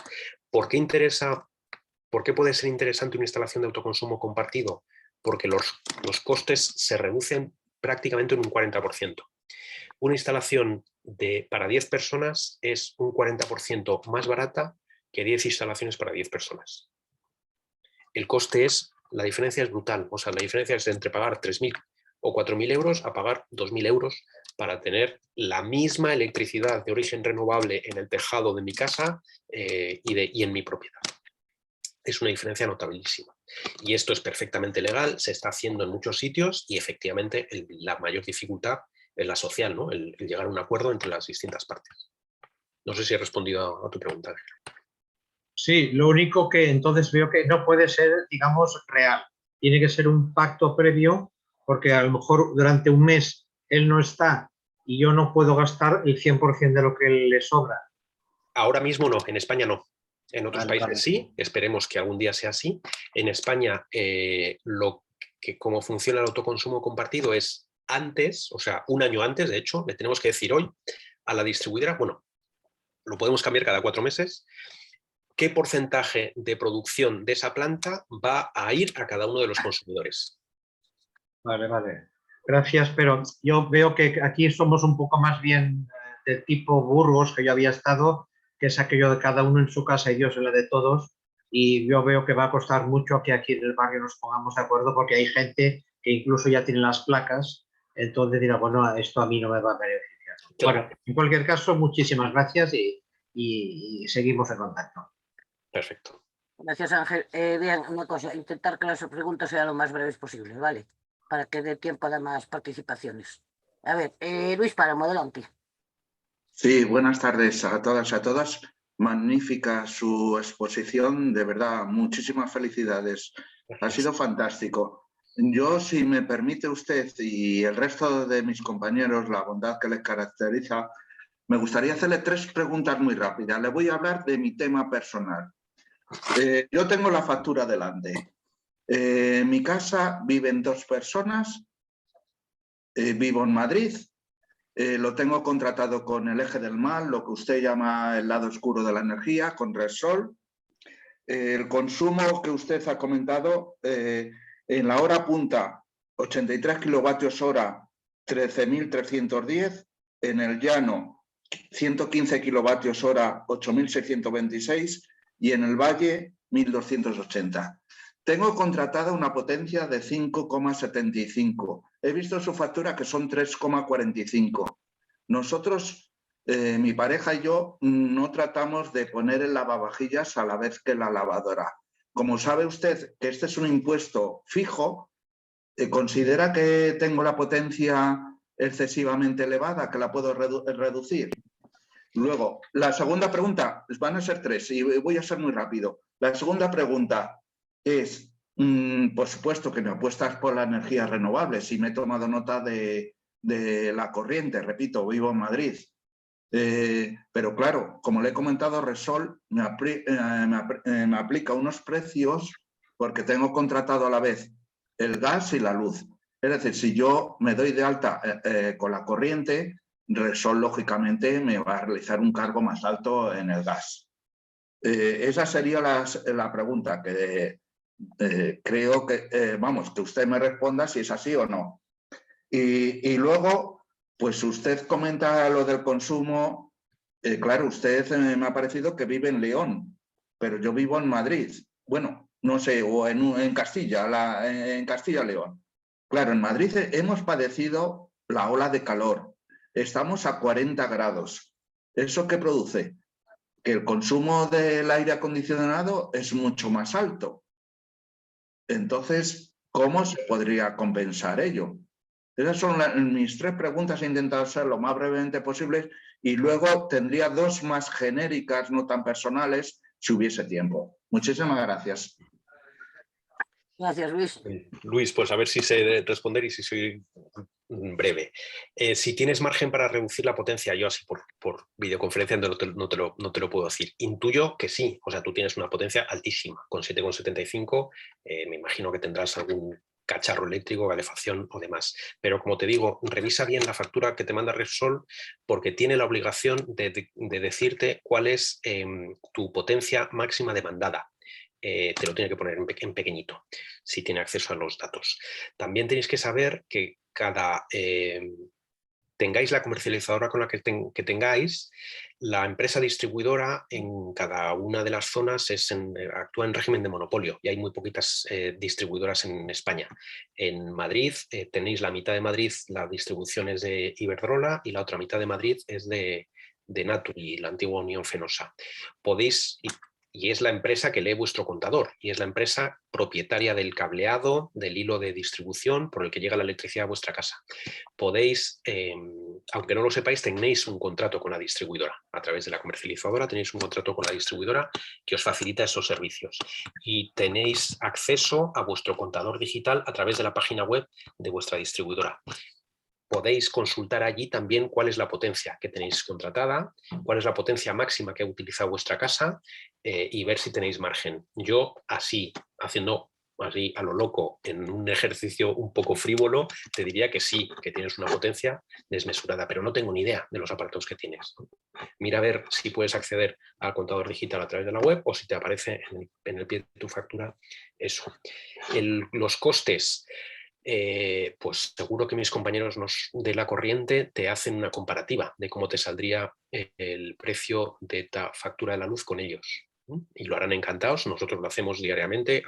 ¿Por qué puede ser interesante una instalación de autoconsumo compartido? Porque los costes se reducen prácticamente en un 40%. Una instalación para 10 personas es un 40% más barata que 10 instalaciones para 10 personas. La diferencia es brutal. O sea, la diferencia es entre pagar 3.000 o 4.000 euros a pagar 2.000 euros para tener la misma electricidad de origen renovable en el tejado de mi casa y en mi propiedad. Es una diferencia notabilísima. Y esto es perfectamente legal, se está haciendo en muchos sitios y efectivamente la mayor dificultad es la social, ¿no? El llegar a un acuerdo entre las distintas partes. No sé si he respondido a tu pregunta. Sí, lo único que entonces veo que no puede ser, digamos, real. Tiene que ser un pacto previo, porque a lo mejor durante un mes él no está y yo no puedo gastar el 100% de lo que le sobra. Ahora mismo no, en España no. En otros Vale, países vale. sí, esperemos que algún día sea así. En España, cómo funciona el autoconsumo compartido es antes, o sea, un año antes, de hecho, le tenemos que decir hoy a la distribuidora, bueno, lo podemos cambiar cada 4 meses, qué porcentaje de producción de esa planta va a ir a cada uno de los consumidores. Vale, vale. Gracias, pero yo veo que aquí somos un poco más bien de tipo Burgos, que yo había estado, que es aquello de cada uno en su casa y Dios en la de todos. Y yo veo que va a costar mucho que aquí en el barrio nos pongamos de acuerdo, porque hay gente que incluso ya tiene las placas, entonces dirá, bueno, esto a mí no me va a beneficiar. Claro. Bueno, en cualquier caso, muchísimas gracias y seguimos en contacto. Perfecto. Gracias, Ángel. Bien, una cosa, intentar que las preguntas sean lo más breves posible, ¿vale? Para que dé tiempo a más participaciones. A ver, Luis Páramo, adelante. Sí, buenas tardes a todas y a todas. Magnífica su exposición, de verdad, muchísimas felicidades. Gracias. Ha sido fantástico. Yo, si me permite usted y el resto de mis compañeros, la bondad que les caracteriza, me gustaría hacerle 3 preguntas muy rápidas. Le voy a hablar de mi tema personal. Yo tengo la factura delante. En mi casa viven 2 personas. Vivo en Madrid. Lo tengo contratado con el eje del mal, lo que usted llama el lado oscuro de la energía, con Repsol. El consumo que usted ha comentado, en la hora punta, 83 kilovatios hora, 13.310. En el llano, 115 kilovatios hora, 8.626. Y en el valle, 1.280. Tengo contratada una potencia de 5,75. He visto su factura que son 3,45. Nosotros, mi pareja y yo, no tratamos de poner el lavavajillas a la vez que la lavadora. Como sabe usted que este es un impuesto fijo, ¿considera que tengo la potencia excesivamente elevada, que la puedo reducir? Luego, la segunda pregunta, van a ser 3 y voy a ser muy rápido. La segunda pregunta es, por supuesto que me apuestas por la energía renovable, si me he tomado nota de la corriente, repito, vivo en Madrid. Pero claro, como le he comentado, Repsol me aplica unos precios porque tengo contratado a la vez el gas y la luz. Es decir, si yo me doy de alta con la corriente, Repsol lógicamente me va a realizar un cargo más alto en el gas. Esa sería la pregunta que creo que, vamos, que usted me responda si es así o no. Y luego, pues usted comenta lo del consumo. Claro, usted me ha parecido que vive en León, pero yo vivo en Madrid. Bueno, no sé, o en Castilla, en Castilla-León. Claro, en Madrid hemos padecido la ola de calor. Estamos a 40 grados. ¿Eso qué produce? Que el consumo del aire acondicionado es mucho más alto. Entonces, ¿cómo se podría compensar ello? Esas son mis 3 preguntas. He intentado ser lo más brevemente posible y luego tendría 2 más genéricas, no tan personales, si hubiese tiempo. Muchísimas gracias. Gracias, Luis. Luis, pues a ver si sé responder y si soy breve. Si tienes margen para reducir la potencia, yo así por videoconferencia no te lo puedo decir. Intuyo que sí, o sea, tú tienes una potencia altísima, con 7,75, me imagino que tendrás algún cacharro eléctrico, calefacción o demás. Pero como te digo, revisa bien la factura que te manda Repsol porque tiene la obligación de decirte cuál es tu potencia máxima demandada. Te lo tiene que poner en pequeñito, si tiene acceso a los datos. También tenéis que saber que tengáis la comercializadora con la que tengáis, la empresa distribuidora en cada una de las zonas actúa en régimen de monopolio y hay muy poquitas distribuidoras en España. En Madrid tenéis la mitad de Madrid, la distribución es de Iberdrola y la otra mitad de Madrid es de Naturgy, la antigua Unión Fenosa. Podéis... Y es la empresa que lee vuestro contador y es la empresa propietaria del cableado, del hilo de distribución por el que llega la electricidad a vuestra casa. Podéis, aunque no lo sepáis, tenéis un contrato con la distribuidora. A través de la comercializadora tenéis un contrato con la distribuidora que os facilita esos servicios. Y tenéis acceso a vuestro contador digital a través de la página web de vuestra distribuidora. Podéis consultar allí también cuál es la potencia que tenéis contratada, cuál es la potencia máxima que ha utilizado vuestra casa y ver si tenéis margen. Yo así, haciendo así a lo loco, en un ejercicio un poco frívolo, te diría que sí, que tienes una potencia desmesurada, pero no tengo ni idea de los aparatos que tienes. Mira a ver si puedes acceder al contador digital a través de la web o si te aparece en el pie de tu factura eso. Los costes... pues seguro que mis compañeros de la corriente te hacen una comparativa de cómo te saldría el precio de la factura de la luz con ellos. Y lo harán encantados, nosotros lo hacemos diariamente,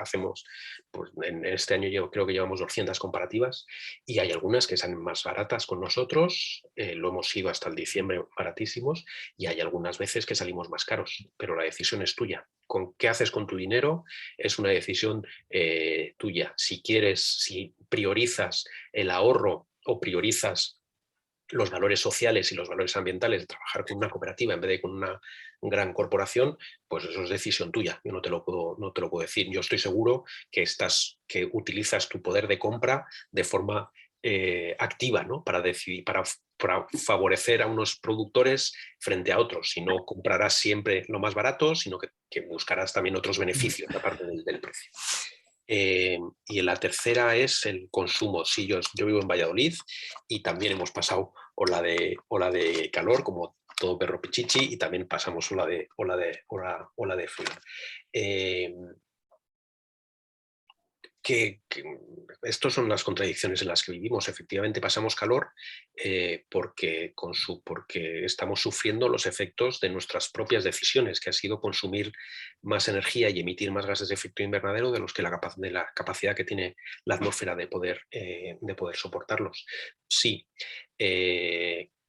pues en este año yo creo que llevamos 200 comparativas y hay algunas que salen más baratas con nosotros, lo hemos ido hasta el diciembre baratísimos y hay algunas veces que salimos más caros, pero la decisión es tuya. Con qué haces con tu dinero es una decisión tuya. Si priorizas el ahorro o priorizas los valores sociales y los valores ambientales de trabajar con una cooperativa en vez de con una gran corporación, pues eso es decisión tuya. Yo no te lo puedo decir. Yo estoy seguro que utilizas tu poder de compra de forma activa, ¿no? Para decidir, para favorecer a unos productores frente a otros. Si no comprarás siempre lo más barato, sino que buscarás también otros beneficios aparte del precio. Y la tercera es el consumo. Sí, yo vivo en Valladolid y también hemos pasado ola de calor, como todo perro pichichi, y también pasamos ola de frío. Estas son las contradicciones en las que vivimos. Efectivamente pasamos calor porque estamos sufriendo los efectos de nuestras propias decisiones, que ha sido consumir más energía y emitir más gases de efecto invernadero de la capacidad que tiene la atmósfera de poder soportarlos. Sí.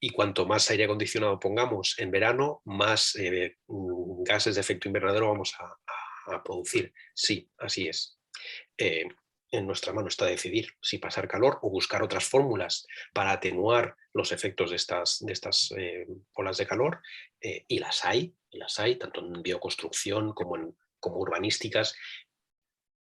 Y cuanto más aire acondicionado pongamos en verano, más gases de efecto invernadero vamos a producir. Sí, así es. En nuestra mano está decidir si pasar calor o buscar otras fórmulas para atenuar los efectos de estas olas de calor, y las hay, tanto en bioconstrucción como urbanísticas,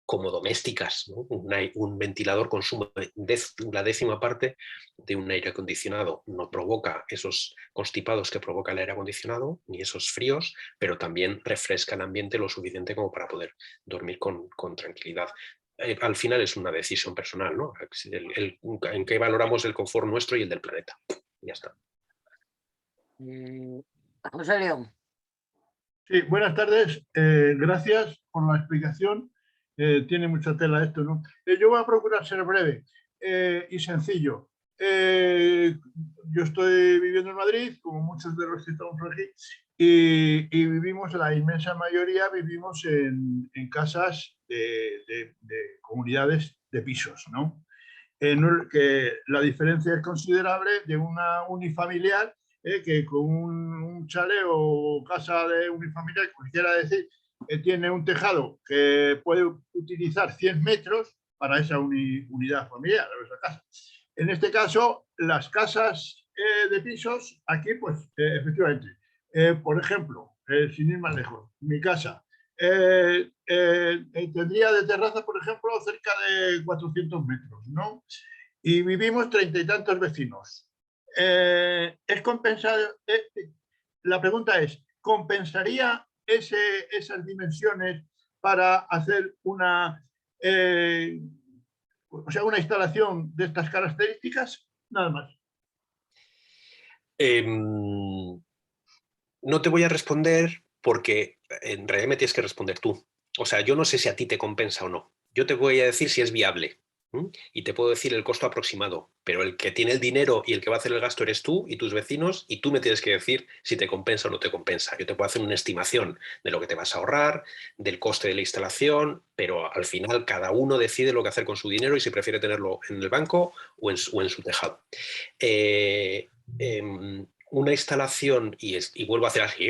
como domésticas, ¿no? Un ventilador consume la 10ª parte de un aire acondicionado. No provoca esos constipados que provoca el aire acondicionado, ni esos fríos, pero también refresca el ambiente lo suficiente como para poder dormir con tranquilidad. Al final es una decisión personal, ¿no? En qué valoramos el confort nuestro y el del planeta. Ya está. José León. Sí, buenas tardes. Gracias por la explicación. Tiene mucha tela esto, ¿no? Yo voy a procurar ser breve y sencillo. yo estoy viviendo en Madrid, como muchos de los que estamos aquí, y vivimos, la inmensa mayoría, vivimos en casas de comunidades de pisos, ¿no? Que la diferencia es considerable de una unifamiliar, que con un chalet o casa de unifamiliar, cualquiera decir, tiene un tejado que puede utilizar 100 metros para esa unidad familiar, esa casa. En este caso, las casas de pisos, aquí, pues, efectivamente, por ejemplo, sin ir más lejos, mi casa tendría de terraza, por ejemplo, cerca de 400 metros, ¿no? Y vivimos 30 y tantos vecinos. ¿Es compensado? La pregunta es, ¿compensaría esas dimensiones para hacer una, o sea, una instalación de estas características? Nada más. No te voy a responder porque en realidad me tienes que responder tú. O sea, yo no sé si a ti te compensa o no. Yo te voy a decir si es viable. Y te puedo decir el costo aproximado, pero el que tiene el dinero y el que va a hacer el gasto eres tú y tus vecinos, y tú me tienes que decir si te compensa o no te compensa. Yo te puedo hacer una estimación de lo que te vas a ahorrar, del coste de la instalación, pero al final cada uno decide lo que hacer con su dinero y si prefiere tenerlo en el banco o en su tejado. Una instalación, y vuelvo a hacer así,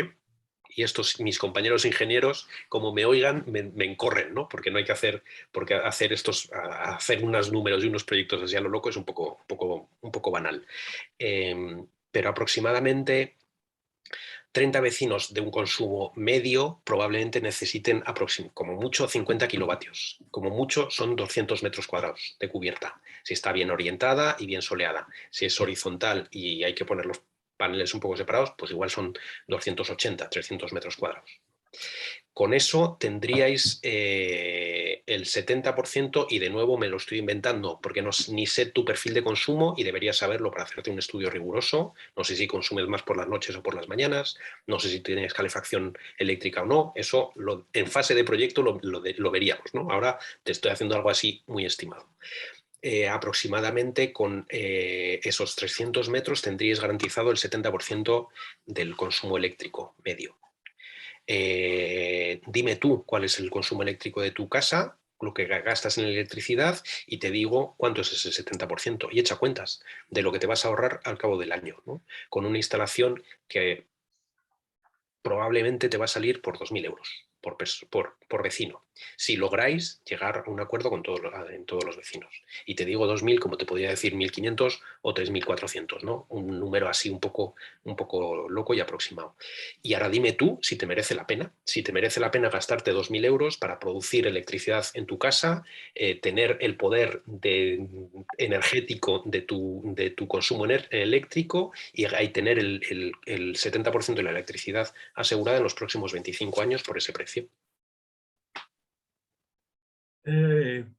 y estos mis compañeros ingenieros, como me oigan, me encorren, ¿no? Porque no hay que hacer, porque hacer unos números y unos proyectos así a lo loco es un poco banal. Pero aproximadamente 30 vecinos de un consumo medio probablemente necesiten como mucho 50 kilovatios. Como mucho son 200 metros cuadrados de cubierta, si está bien orientada y bien soleada. Si es horizontal y hay que poner los paneles un poco separados, pues igual son 280, 300 metros cuadrados. Con eso tendríais el 70%, y de nuevo me lo estoy inventando porque ni sé tu perfil de consumo y deberías saberlo para hacerte un estudio riguroso. No sé si consumes más por las noches o por las mañanas, no sé si tienes calefacción eléctrica o no. Eso en fase de proyecto lo veríamos, ¿no? Ahora te estoy haciendo algo así muy estimado. Aproximadamente con esos 300 metros tendríais garantizado el 70% del consumo eléctrico medio. Dime tú cuál es el consumo eléctrico de tu casa, lo que gastas en electricidad, y te digo cuánto es ese 70%. Y echa cuentas de lo que te vas a ahorrar al cabo del año, ¿no? Con una instalación que probablemente te va a salir por 2.000 euros por vecino, si lográis llegar a un acuerdo en todos los vecinos. Y te digo 2.000 como te podría decir 1.500 o 3.400, ¿no? Un número así un poco loco y aproximado. Y ahora dime tú si te merece la pena. Si te merece la pena gastarte 2.000 euros para producir electricidad en tu casa, tener el poder energético de tu consumo eléctrico y tener el 70% de la electricidad asegurada en los próximos 25 años por ese precio.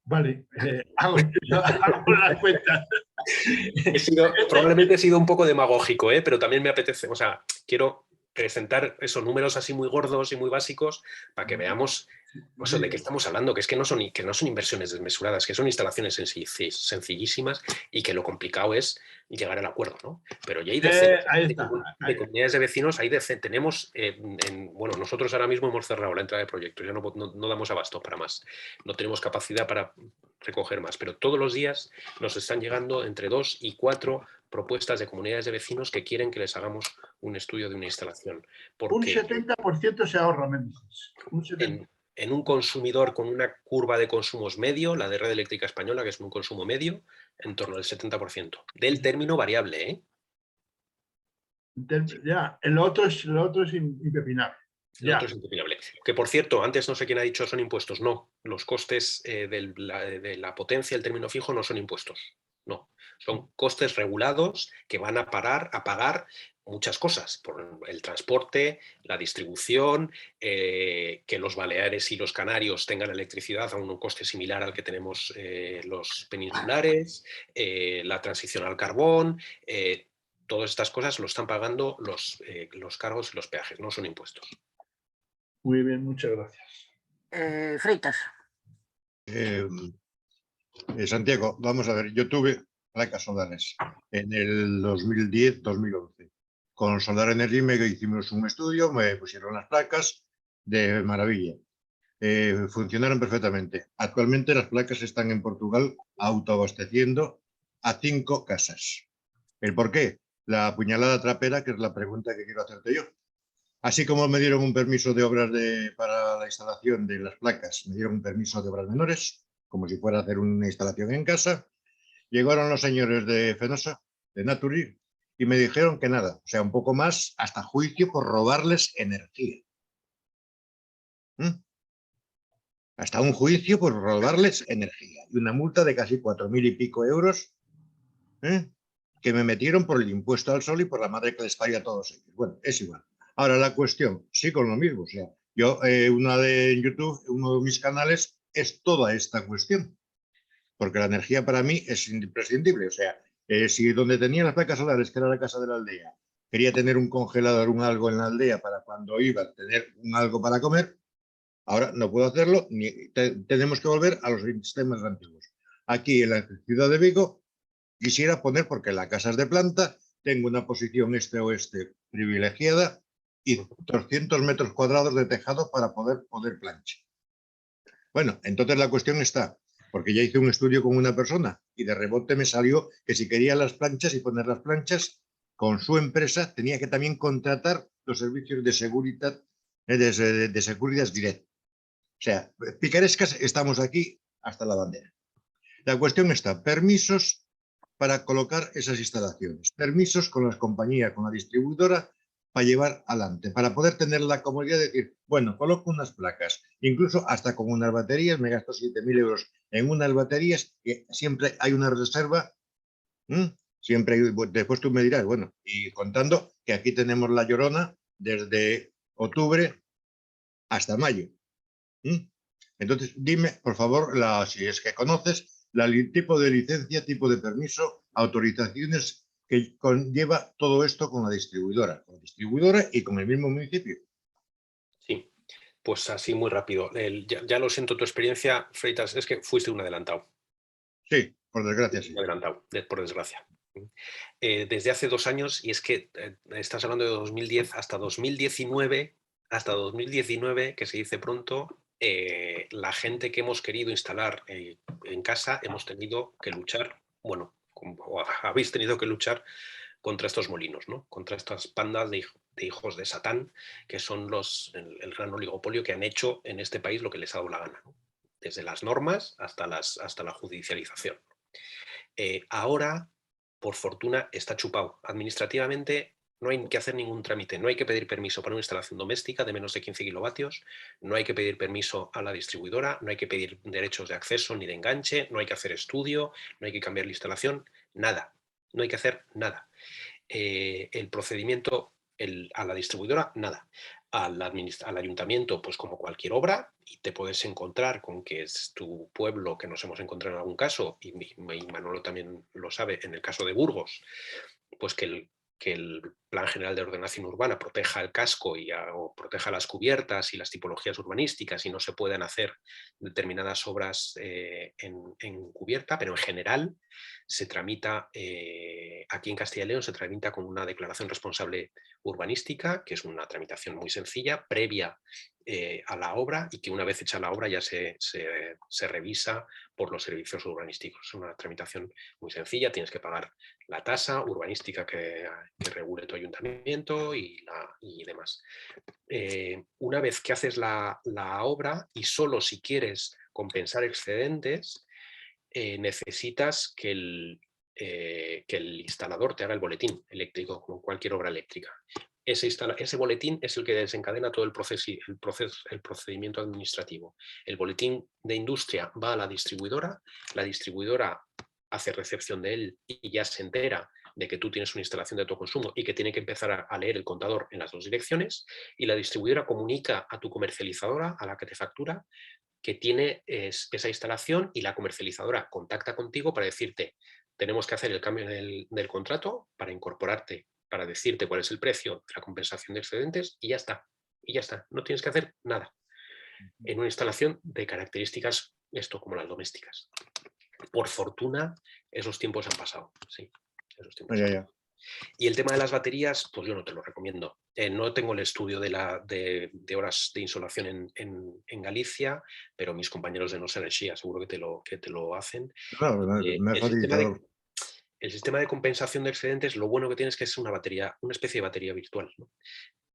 Vale, hago las cuentas. Probablemente he sido un poco demagógico, pero también me apetece, o sea, quiero presentar esos números así muy gordos y muy básicos para que veamos de qué estamos hablando, que no son inversiones desmesuradas, que son instalaciones sencillísimas y que lo complicado es llegar al acuerdo, ¿no? Pero ya hay de comunidades de vecinos, tenemos, bueno, nosotros ahora mismo hemos cerrado la entrada de proyectos, ya no damos abasto para más, no tenemos capacidad para recoger más, pero todos los días nos están llegando entre 2 y 4 propuestas de comunidades de vecinos que quieren que les hagamos un estudio de una instalación. Un 70% se ahorra, me dices. En un consumidor con una curva de consumos medio, la de Red Eléctrica Española, que es un consumo medio, en torno al 70%. Del término variable, ¿eh? Ya, lo otro es impepinable. Lo otro es impepinable. Que, por cierto, antes no sé quién ha dicho son impuestos. No, los costes de la potencia, el término fijo, no son impuestos. No, son costes regulados que van a pagar muchas cosas, por el transporte, la distribución, que los Baleares y los Canarios tengan electricidad a un coste similar al que tenemos los peninsulares, la transición al carbón, todas estas cosas lo están pagando los cargos y los peajes, no son impuestos. Muy bien, muchas gracias. Freitas. Santiago, vamos a ver, yo tuve placas solares en el 2010-2011. Con Solar Energy hicimos un estudio, me pusieron las placas de maravilla. Funcionaron perfectamente. Actualmente las placas están en Portugal autoabasteciendo a 5 casas. ¿El por qué? La puñalada trapera, que es la pregunta que quiero hacerte yo. Así como me dieron un permiso de obras para la instalación de las placas, me dieron un permiso de obras menores, como si fuera a hacer una instalación en casa, llegaron los señores de Fenosa, de Naturgy, y me dijeron que nada, o sea, un poco más, hasta juicio por robarles energía. Hasta un juicio por robarles energía y una multa de casi 4.000 y pico euros que me metieron por el impuesto al sol y por la madre que les parió a todos ellos. Bueno, es igual. Ahora la cuestión, sí con lo mismo. O sea, yo, en YouTube, uno de mis canales es toda esta cuestión. Porque la energía para mí es imprescindible. O sea, si donde tenía las placas solares, que era la casa de la aldea, quería tener un congelador, un algo en la aldea para cuando iba a tener un algo para comer, ahora no puedo hacerlo, tenemos que volver a los sistemas antiguos. Aquí en la ciudad de Vigo quisiera poner, porque la casa es de planta, tengo una posición este-oeste privilegiada y 200 metros cuadrados de tejado para poder plancha. Bueno, entonces la cuestión está, porque ya hice un estudio con una persona y de rebote me salió que si quería las planchas y poner las planchas, con su empresa tenía que también contratar los servicios de seguridad, de seguridad direct. O sea, picarescas estamos aquí hasta la bandera. La cuestión está, permisos para colocar esas instalaciones, permisos con las compañías, con la distribuidora, para llevar adelante, para poder tener la comodidad de decir, bueno, coloco unas placas, incluso hasta con unas baterías, me gasto 7.000 euros en unas baterías, que siempre hay una reserva, siempre hay, después tú me dirás, bueno, y contando que aquí tenemos la Llorona desde octubre hasta mayo. Entonces, dime, por favor, si es que conoces, tipo de licencia, tipo de permiso, autorizaciones que conlleva todo esto con la distribuidora y con el mismo municipio. Sí, pues así muy rápido. Ya lo siento tu experiencia, Freitas, es que fuiste un adelantado. Sí, por desgracia, sí. Un adelantado, por desgracia. Desde hace 2 años, y es que estás hablando de 2010 hasta 2019, que se dice pronto, la gente que hemos querido instalar en casa hemos tenido que luchar, bueno, o habéis tenido que luchar contra estos molinos, ¿no? Contra estas pandas de hijos de Satán, que son el gran oligopolio que han hecho en este país lo que les ha dado la gana, ¿no? Desde las normas hasta la judicialización. Ahora, por fortuna, está chupado. Administrativamente no hay que hacer ningún trámite, no hay que pedir permiso para una instalación doméstica de menos de 15 kilovatios, no hay que pedir permiso a la distribuidora, no hay que pedir derechos de acceso ni de enganche, no hay que hacer estudio, no hay que cambiar la instalación, nada, no hay que hacer nada. El procedimiento a la distribuidora, nada. Al ayuntamiento, pues como cualquier obra, y te puedes encontrar con que es tu pueblo, que nos hemos encontrado en algún caso, y Manolo también lo sabe, en el caso de Burgos, pues que el Plan General de Ordenación Urbana proteja el casco o proteja las cubiertas y las tipologías urbanísticas y no se puedan hacer determinadas obras en cubierta, pero en general se tramita, aquí en Castilla y León se tramita con una declaración responsable urbanística, que es una tramitación muy sencilla, previa a la obra, y que una vez hecha la obra ya se revisa por los servicios urbanísticos. Es una tramitación muy sencilla, tienes que pagar la tasa urbanística que regule tu ayuntamiento y demás. Una vez que haces la obra, y solo si quieres compensar excedentes, necesitas que el instalador te haga el boletín eléctrico, como cualquier obra eléctrica. Ese boletín es el que desencadena todo el procedimiento administrativo. El boletín de industria va a la distribuidora hace recepción de él y ya se entera de que tú tienes una instalación de autoconsumo y que tiene que empezar a leer el contador en las 2 direcciones, y la distribuidora comunica a tu comercializadora, a la que te factura, que tiene esa instalación, y la comercializadora contacta contigo para decirte, tenemos que hacer el cambio del contrato para incorporarte, para decirte cuál es el precio de la compensación de excedentes, y ya está. Y ya está, no tienes que hacer nada en una instalación de características como las domésticas. por fortuna, esos tiempos han pasado. Sí, esos tiempos Ya, han ya. pasado. Y el tema de las baterías, pues yo no te lo recomiendo. No tengo el estudio de horas de insolación en Galicia, pero mis compañeros de Nos Energía seguro que te lo hacen. No, me El sistema facilitador. el sistema de compensación de excedentes, lo bueno que tienes es que es una batería, una especie de batería virtual, ¿no?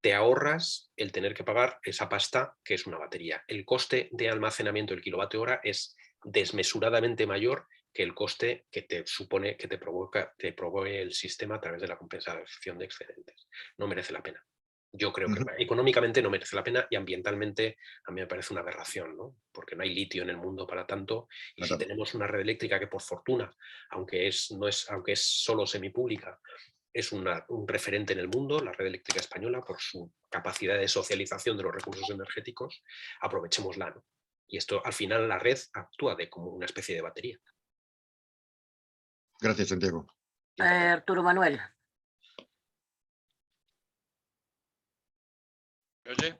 Te ahorras el tener que pagar esa pasta que es una batería. El coste de almacenamiento del kilovatio hora es desmesuradamente mayor que el coste que te supone que te provee el sistema a través de la compensación de excedentes. No merece la pena. Yo creo que económicamente no merece la pena y ambientalmente a mí me parece una aberración, ¿no? Porque no hay litio en el mundo para tanto y si tenemos una red eléctrica que por fortuna, aunque es solo semipública, es un referente en el mundo, la red eléctrica española, por su capacidad de socialización de los recursos energéticos, aprovechémosla, ¿no? Y esto al final la red actúa como una especie de batería. Gracias, Santiago. Arturo Manuel. ¿Me oye?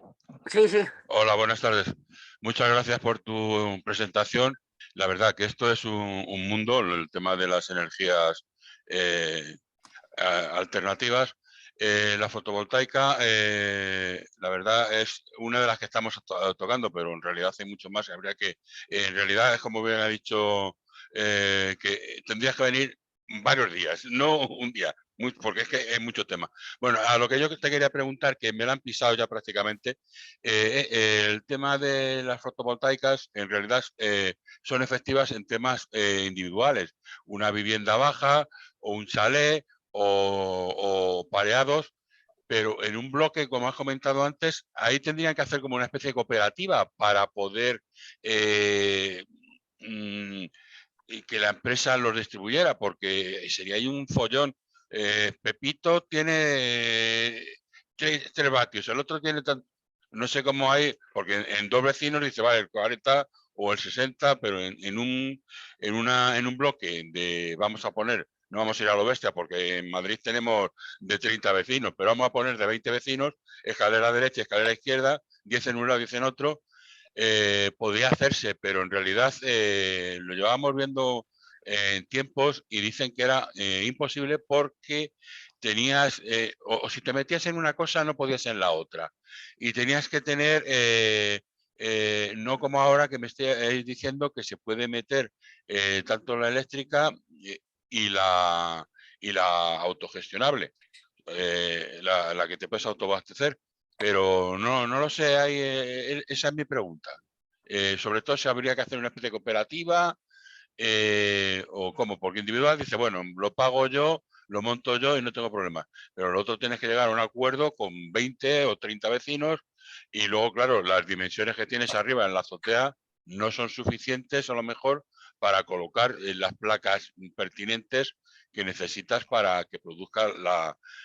Sí, sí. Hola, buenas tardes. Muchas gracias por tu presentación. La verdad que esto es un mundo, el tema de las energías alternativas. La fotovoltaica, la verdad, es una de las que estamos tocando, pero en realidad hay mucho más. Habría que, en realidad, es como bien ha dicho, que tendrías que venir varios días, no un día, porque es que hay mucho tema. Bueno, a lo que yo te quería preguntar, que me lo han pisado ya prácticamente, el tema de las fotovoltaicas, en realidad, son efectivas en temas individuales. Una vivienda baja o un chalet, o pareados, pero en un bloque, como has comentado antes, ahí tendrían que hacer como una especie de cooperativa para poder y que la empresa los distribuyera, porque sería ahí un follón. Pepito tiene 3 vatios, el otro tiene no sé cómo hay, porque en 2 vecinos dice, vale, el 40 o el 60, pero en un bloque de, vamos a poner, no vamos a ir a lo bestia, porque en Madrid tenemos de 30 vecinos, pero vamos a poner de 20 vecinos, escalera derecha, escalera izquierda, 10 en un lado, 10 en otro. Podría hacerse, pero en realidad lo llevábamos viendo en tiempos y dicen que era imposible porque tenías, o si te metías en una cosa no podías en la otra. Y tenías que tener, no como ahora que me estáis diciendo que se puede meter tanto la eléctrica y la autogestionable, la que te puedes autoabastecer. Pero no lo sé, esa es mi pregunta. Sobre todo si habría que hacer una especie de cooperativa o cómo, porque individual dice, bueno, lo pago yo, lo monto yo y no tengo problemas. Pero lo otro tienes que llegar a un acuerdo con 20 o 30 vecinos y luego, claro, las dimensiones que tienes arriba en la azotea no son suficientes a lo mejor para colocar las placas pertinentes que necesitas para que produzca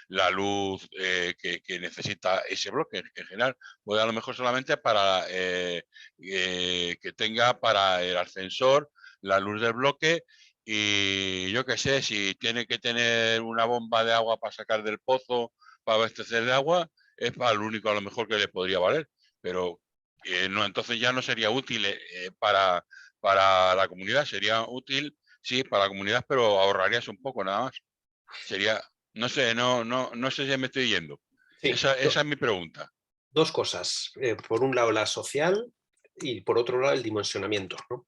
la luz que necesita ese bloque. En general, puede a lo mejor solamente para que tenga para el ascensor la luz del bloque y yo qué sé, si tiene que tener una bomba de agua para sacar del pozo, para abastecer de agua, es para lo único a lo mejor que le podría valer, pero no, entonces ya no sería útil para la comunidad, sería útil, sí, para la comunidad, pero ahorrarías un poco nada más. Sería, no sé, no sé si me estoy yendo. Sí, Esa es mi pregunta. 2 cosas. Por un lado, la social y por otro lado, el dimensionamiento, ¿no?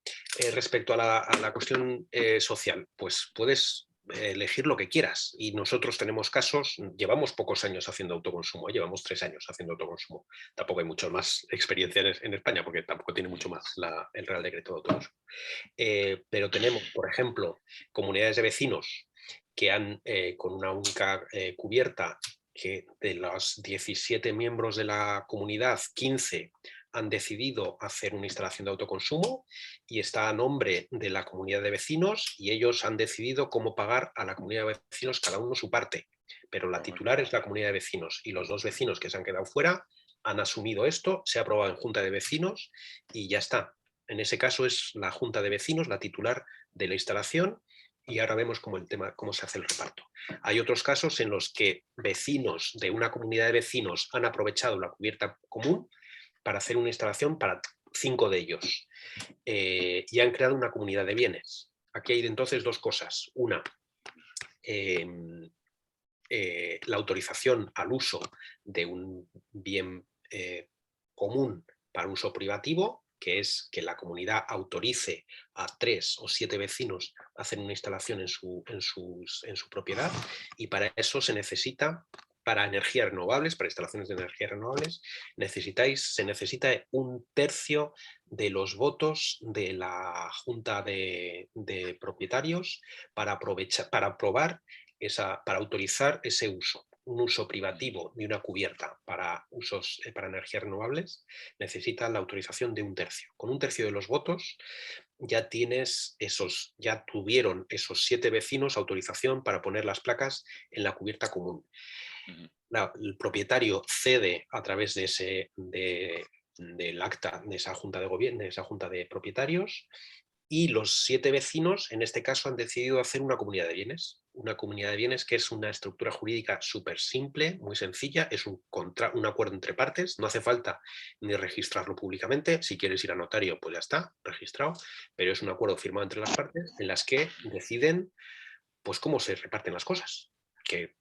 Respecto a la cuestión social, pues puedes elegir lo que quieras y nosotros tenemos casos, llevamos pocos años haciendo autoconsumo, llevamos 3 años haciendo autoconsumo, tampoco hay mucho más experiencia en España porque tampoco tiene mucho más el Real Decreto de Autoconsumo, pero tenemos, por ejemplo, comunidades de vecinos que han con una única cubierta, que de los 17 miembros de la comunidad, 15 han decidido hacer una instalación de autoconsumo y está a nombre de la comunidad de vecinos y ellos han decidido cómo pagar a la comunidad de vecinos cada uno su parte, pero la titular es la comunidad de vecinos y los 2 vecinos que se han quedado fuera han asumido esto, se ha aprobado en junta de vecinos y ya está. En ese caso es la junta de vecinos la titular de la instalación y ahora vemos cómo se hace el reparto. Hay otros casos en los que vecinos de una comunidad de vecinos han aprovechado la cubierta común para hacer una instalación para 5 de ellos y han creado una comunidad de bienes. Aquí hay entonces dos cosas. Una, la autorización al uso de un bien común para uso privativo, que es que la comunidad autorice a 3 o 7 vecinos a hacer una instalación en su propiedad, y para eso se necesita, para energías renovables, para instalaciones de energías renovables, se necesita 1/3 de los votos de la Junta de Propietarios para autorizar ese uso. Un uso privativo de una cubierta para usos para energías renovables necesita la autorización de 1/3. Con 1/3 de los votos ya tuvieron esos 7 vecinos autorización para poner las placas en la cubierta común. El propietario cede a través de del acta de esa junta de gobierno, de esa junta de propietarios, y los 7 vecinos en este caso han decidido hacer una comunidad de bienes. Una comunidad de bienes que es una estructura jurídica súper simple, muy sencilla, es un acuerdo entre partes, no hace falta ni registrarlo públicamente. Si quieres ir a notario, pues ya está, registrado, pero es un acuerdo firmado entre las partes en las que deciden pues cómo se reparten las cosas, que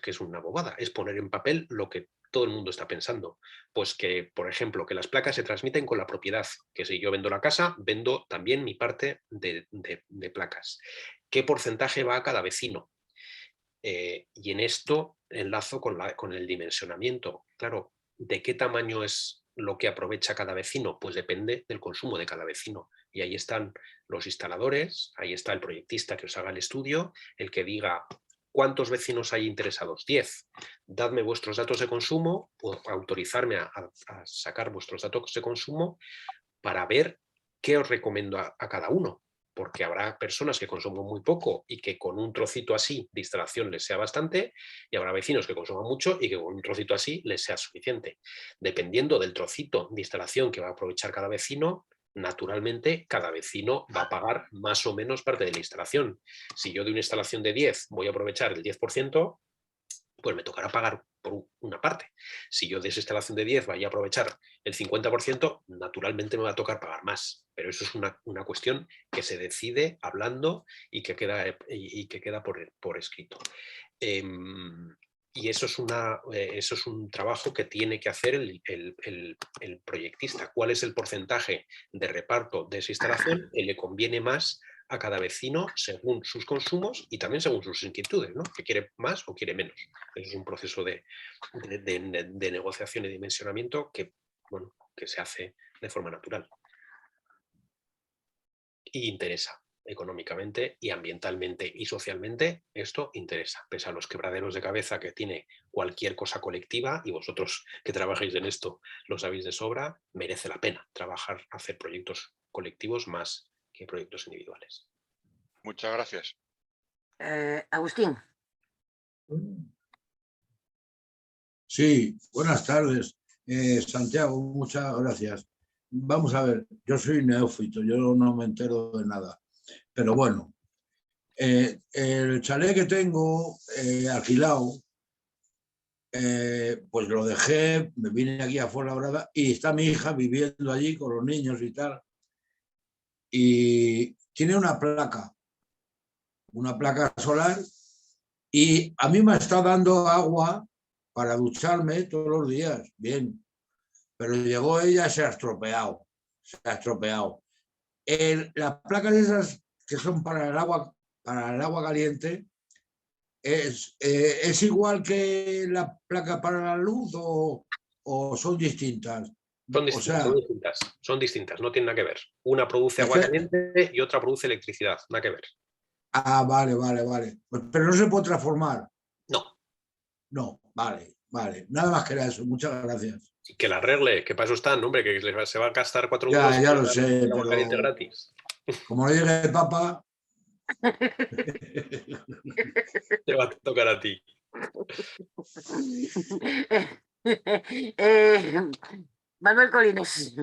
es una bobada, es poner en papel lo que todo el mundo está pensando. Pues que, por ejemplo, que las placas se transmiten con la propiedad, que si yo vendo la casa, vendo también mi parte de placas. ¿Qué porcentaje va a cada vecino? Y en esto enlazo con el dimensionamiento. Claro, ¿de qué tamaño es lo que aprovecha cada vecino? Pues depende del consumo de cada vecino. Y ahí están los instaladores, ahí está el proyectista que os haga el estudio, el que diga ¿cuántos vecinos hay interesados? 10. Dadme vuestros datos de consumo o autorizarme a sacar vuestros datos de consumo para ver qué os recomiendo a cada uno. Porque habrá personas que consuman muy poco y que con un trocito así de instalación les sea bastante, y habrá vecinos que consuman mucho y que con un trocito así les sea suficiente. Dependiendo del trocito de instalación que va a aprovechar cada vecino, naturalmente cada vecino va a pagar más o menos parte de la instalación. Si yo de una instalación de 10 voy a aprovechar el 10%, pues me tocará pagar por una parte. Si yo de esa instalación de 10 vaya a aprovechar el 50%, naturalmente me va a tocar pagar más. Pero eso es una cuestión que se decide hablando y que queda por escrito. Y eso es un trabajo que tiene que hacer el proyectista. ¿Cuál es el porcentaje de reparto de esa instalación que le conviene más a cada vecino según sus consumos y también según sus inquietudes, ¿no? Que quiere más o quiere menos? Eso es un proceso de negociación y dimensionamiento que se hace de forma natural. Y interesa económicamente y ambientalmente y socialmente, esto interesa, pese a los quebraderos de cabeza que tiene cualquier cosa colectiva, y vosotros que trabajáis en esto lo sabéis de sobra, merece la pena hacer proyectos colectivos más que proyectos individuales. Muchas gracias. Agustín. Sí, buenas tardes. Santiago, muchas gracias. Vamos a ver, yo soy neófito, yo no me entero de nada. Pero bueno, el chalet que tengo alquilado, pues lo dejé, me vine aquí a Fuenlabrada y está mi hija viviendo allí con los niños y tal. Y tiene una placa solar, y a mí me está dando agua para ducharme todos los días, bien. Pero llegó ella, se ha estropeado. Las placas esas que son para el agua caliente, ¿es igual que la placa para la luz o son distintas? Son distintas, no tienen nada que ver. Una produce agua caliente y otra produce electricidad, nada que ver. Ah, vale. Pero no se puede transformar. No, vale. Nada más que eso, muchas gracias. Que la arregle, que para eso están, hombre, que se va a gastar 4 euros. Ya lo sé, agua caliente gratis. Como no llegue el Papa... Te va a tocar a ti. Manuel Colines.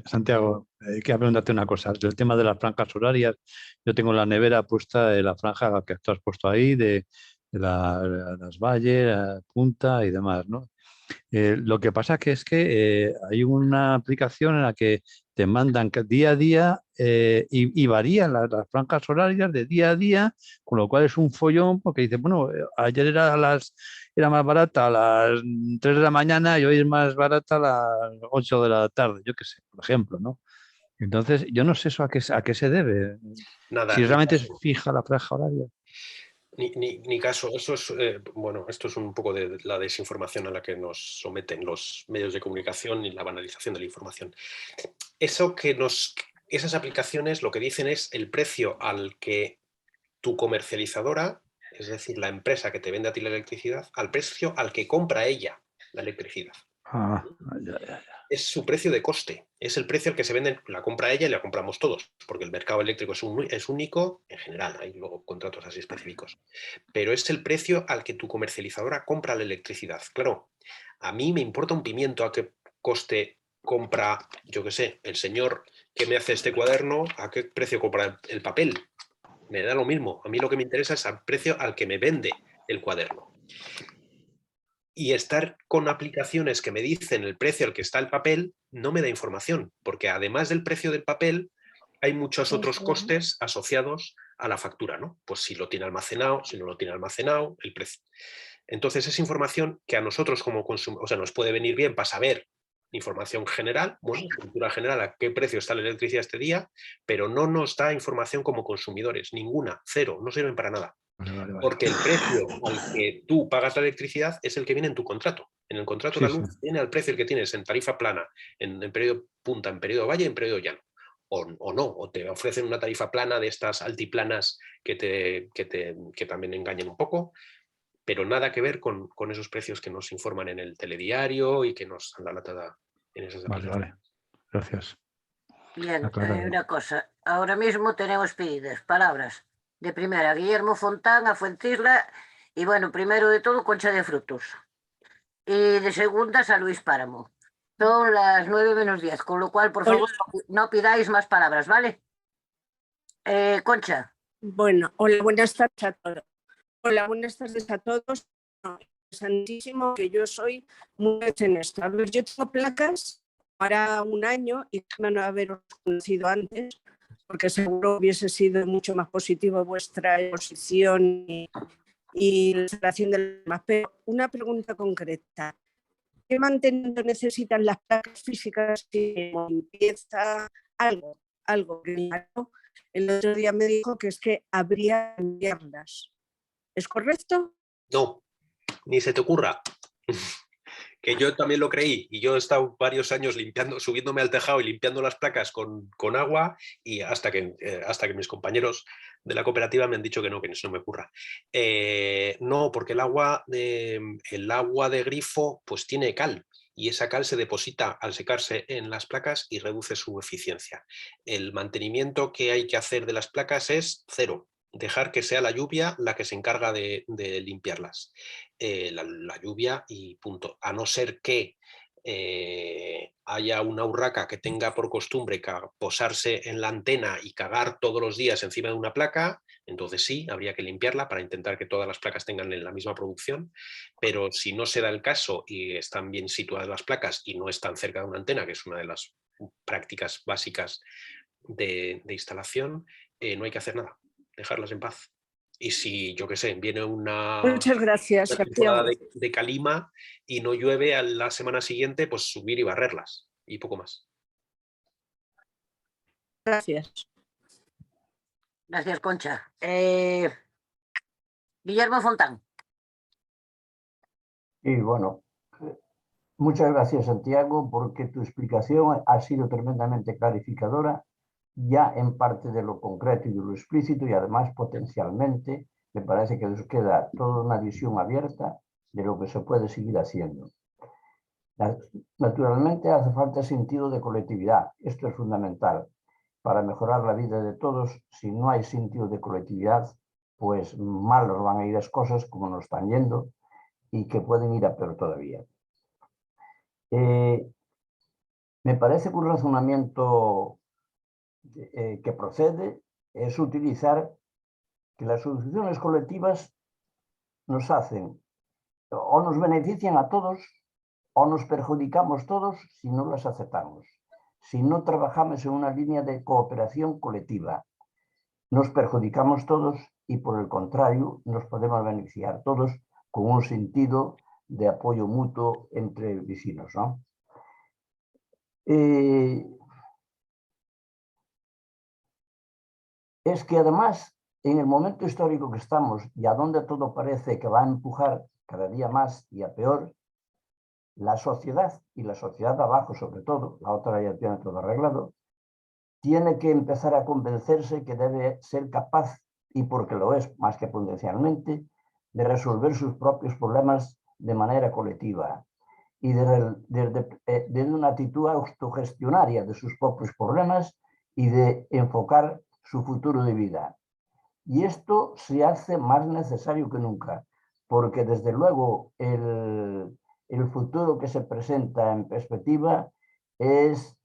Santiago, quiero preguntarte una cosa. El tema de las franjas horarias, yo tengo la nevera puesta de la franja que tú has puesto ahí, de las valles, la punta y demás, ¿no? Lo que pasa es que hay una aplicación en la que te mandan día a día y varían las franjas horarias de día a día, con lo cual es un follón porque dice, bueno, ayer era más barata a las 3 de la mañana y hoy es más barata a las 8 de la tarde, yo qué sé, por ejemplo, ¿no? Entonces, yo no sé eso a qué se debe. Nada, Si realmente es fija la franja horaria. Ni caso. Eso es, bueno, esto es un poco de la desinformación a la que nos someten los medios de comunicación y la banalización de la información. Esas aplicaciones lo que dicen es el precio al que tu comercializadora, es decir, la empresa que te vende a ti la electricidad, al precio al que compra ella la electricidad. Es su precio de coste, es el precio al que se vende, la compra ella y la compramos todos, porque el mercado eléctrico es único en general, hay luego contratos así específicos, pero es el precio al que tu comercializadora compra la electricidad. Claro, a mí me importa un pimiento a qué coste compra, yo qué sé, el señor que me hace este cuaderno, a qué precio compra el papel. Me da lo mismo, a mí lo que me interesa es el precio al que me vende el cuaderno. Y estar con aplicaciones que me dicen el precio al que está el papel no me da información, porque además del precio del papel hay muchos otros costes asociados a la factura, ¿no? Pues si lo tiene almacenado, si no lo tiene almacenado, el precio. Entonces es información que a nosotros como consumidores, o sea, nos puede venir bien para saber información general, bueno, cultura general, a qué precio está la electricidad este día, pero no nos da información como consumidores, ninguna, cero, no sirven para nada. Vale. Porque el precio al que tú pagas la electricidad es el que viene en tu contrato. En el contrato la luz viene al precio el que tienes en tarifa plana, en periodo punta, en periodo valle, en periodo llano. O no, o te ofrecen una tarifa plana de estas altiplanas que también engañan un poco, pero nada que ver con esos precios que nos informan en el telediario y que nos dan la lata en esas aplicaciones. Vale. Gracias. Bien, una cosa. Ahora mismo tenemos pedidas palabras. De primera, Guillermo Fontán, a Fuentisla, y bueno, primero de todo, Concha de Frutos. Y de segundas, a Luis Páramo. Son las 9:10, con lo cual, por favor, no pidáis más palabras, ¿vale? Concha. Bueno, hola, buenas tardes a todos. Hola, buenas tardes a todos. Santísimo, que yo soy muy en esto. A ver, yo tengo placas para un año y no haberos conocido antes, porque seguro hubiese sido mucho más positivo vuestra exposición y la instalación de las. Pero una pregunta concreta. ¿Qué mantenimiento necesitan las placas físicas? ¿Limpieza? Algo que el otro día me dijo que es que habría que cambiarlas. ¿Es correcto? No, ni se te ocurra. Que yo también lo creí y yo he estado varios años subiéndome al tejado y limpiando las placas con agua y hasta que mis compañeros de la cooperativa me han dicho que no se me ocurra. No, porque el agua de grifo pues tiene cal y esa cal se deposita al secarse en las placas y reduce su eficiencia. El mantenimiento que hay que hacer de las placas es cero. Dejar que sea la lluvia la que se encarga de limpiarlas. La lluvia y punto. A no ser que haya una urraca que tenga por costumbre posarse en la antena y cagar todos los días encima de una placa, entonces sí, habría que limpiarla para intentar que todas las placas tengan la misma producción, pero si no se da el caso y están bien situadas las placas y no están cerca de una antena, que es una de las prácticas básicas de instalación, no hay que hacer nada, dejarlas en paz. Y si, yo qué sé, viene Muchas gracias, una temporada de calima y no llueve a la semana siguiente, pues subir y barrerlas y poco más. Gracias. Gracias, Concha. Guillermo Fontán. Y bueno, muchas gracias, Santiago, porque tu explicación ha sido tremendamente clarificadora, ya en parte de lo concreto y de lo explícito, y además potencialmente me parece que nos queda toda una visión abierta de lo que se puede seguir haciendo. Naturalmente hace falta sentido de colectividad, esto es fundamental. Para mejorar la vida de todos, si no hay sentido de colectividad, pues mal nos van a ir las cosas como nos están yendo y que pueden ir a peor todavía. Me parece que un razonamiento que procede es utilizar que las soluciones colectivas nos hacen o nos benefician a todos o nos perjudicamos todos si no las aceptamos. si no trabajamos en una línea de cooperación colectiva. Nos perjudicamos todos y, por el contrario, nos podemos beneficiar todos con un sentido de apoyo mutuo entre vecinos, ¿no? Es que además, en el momento histórico que estamos y a donde todo parece que va a empujar cada día más y a peor, la sociedad, y la sociedad de abajo sobre todo, la otra ya tiene todo arreglado, tiene que empezar a convencerse que debe ser capaz, y porque lo es más que potencialmente, de resolver sus propios problemas de manera colectiva y de una actitud autogestionaria de sus propios problemas y de enfocar su futuro de vida. Y esto se hace más necesario que nunca, porque desde luego el futuro que se presenta en perspectiva es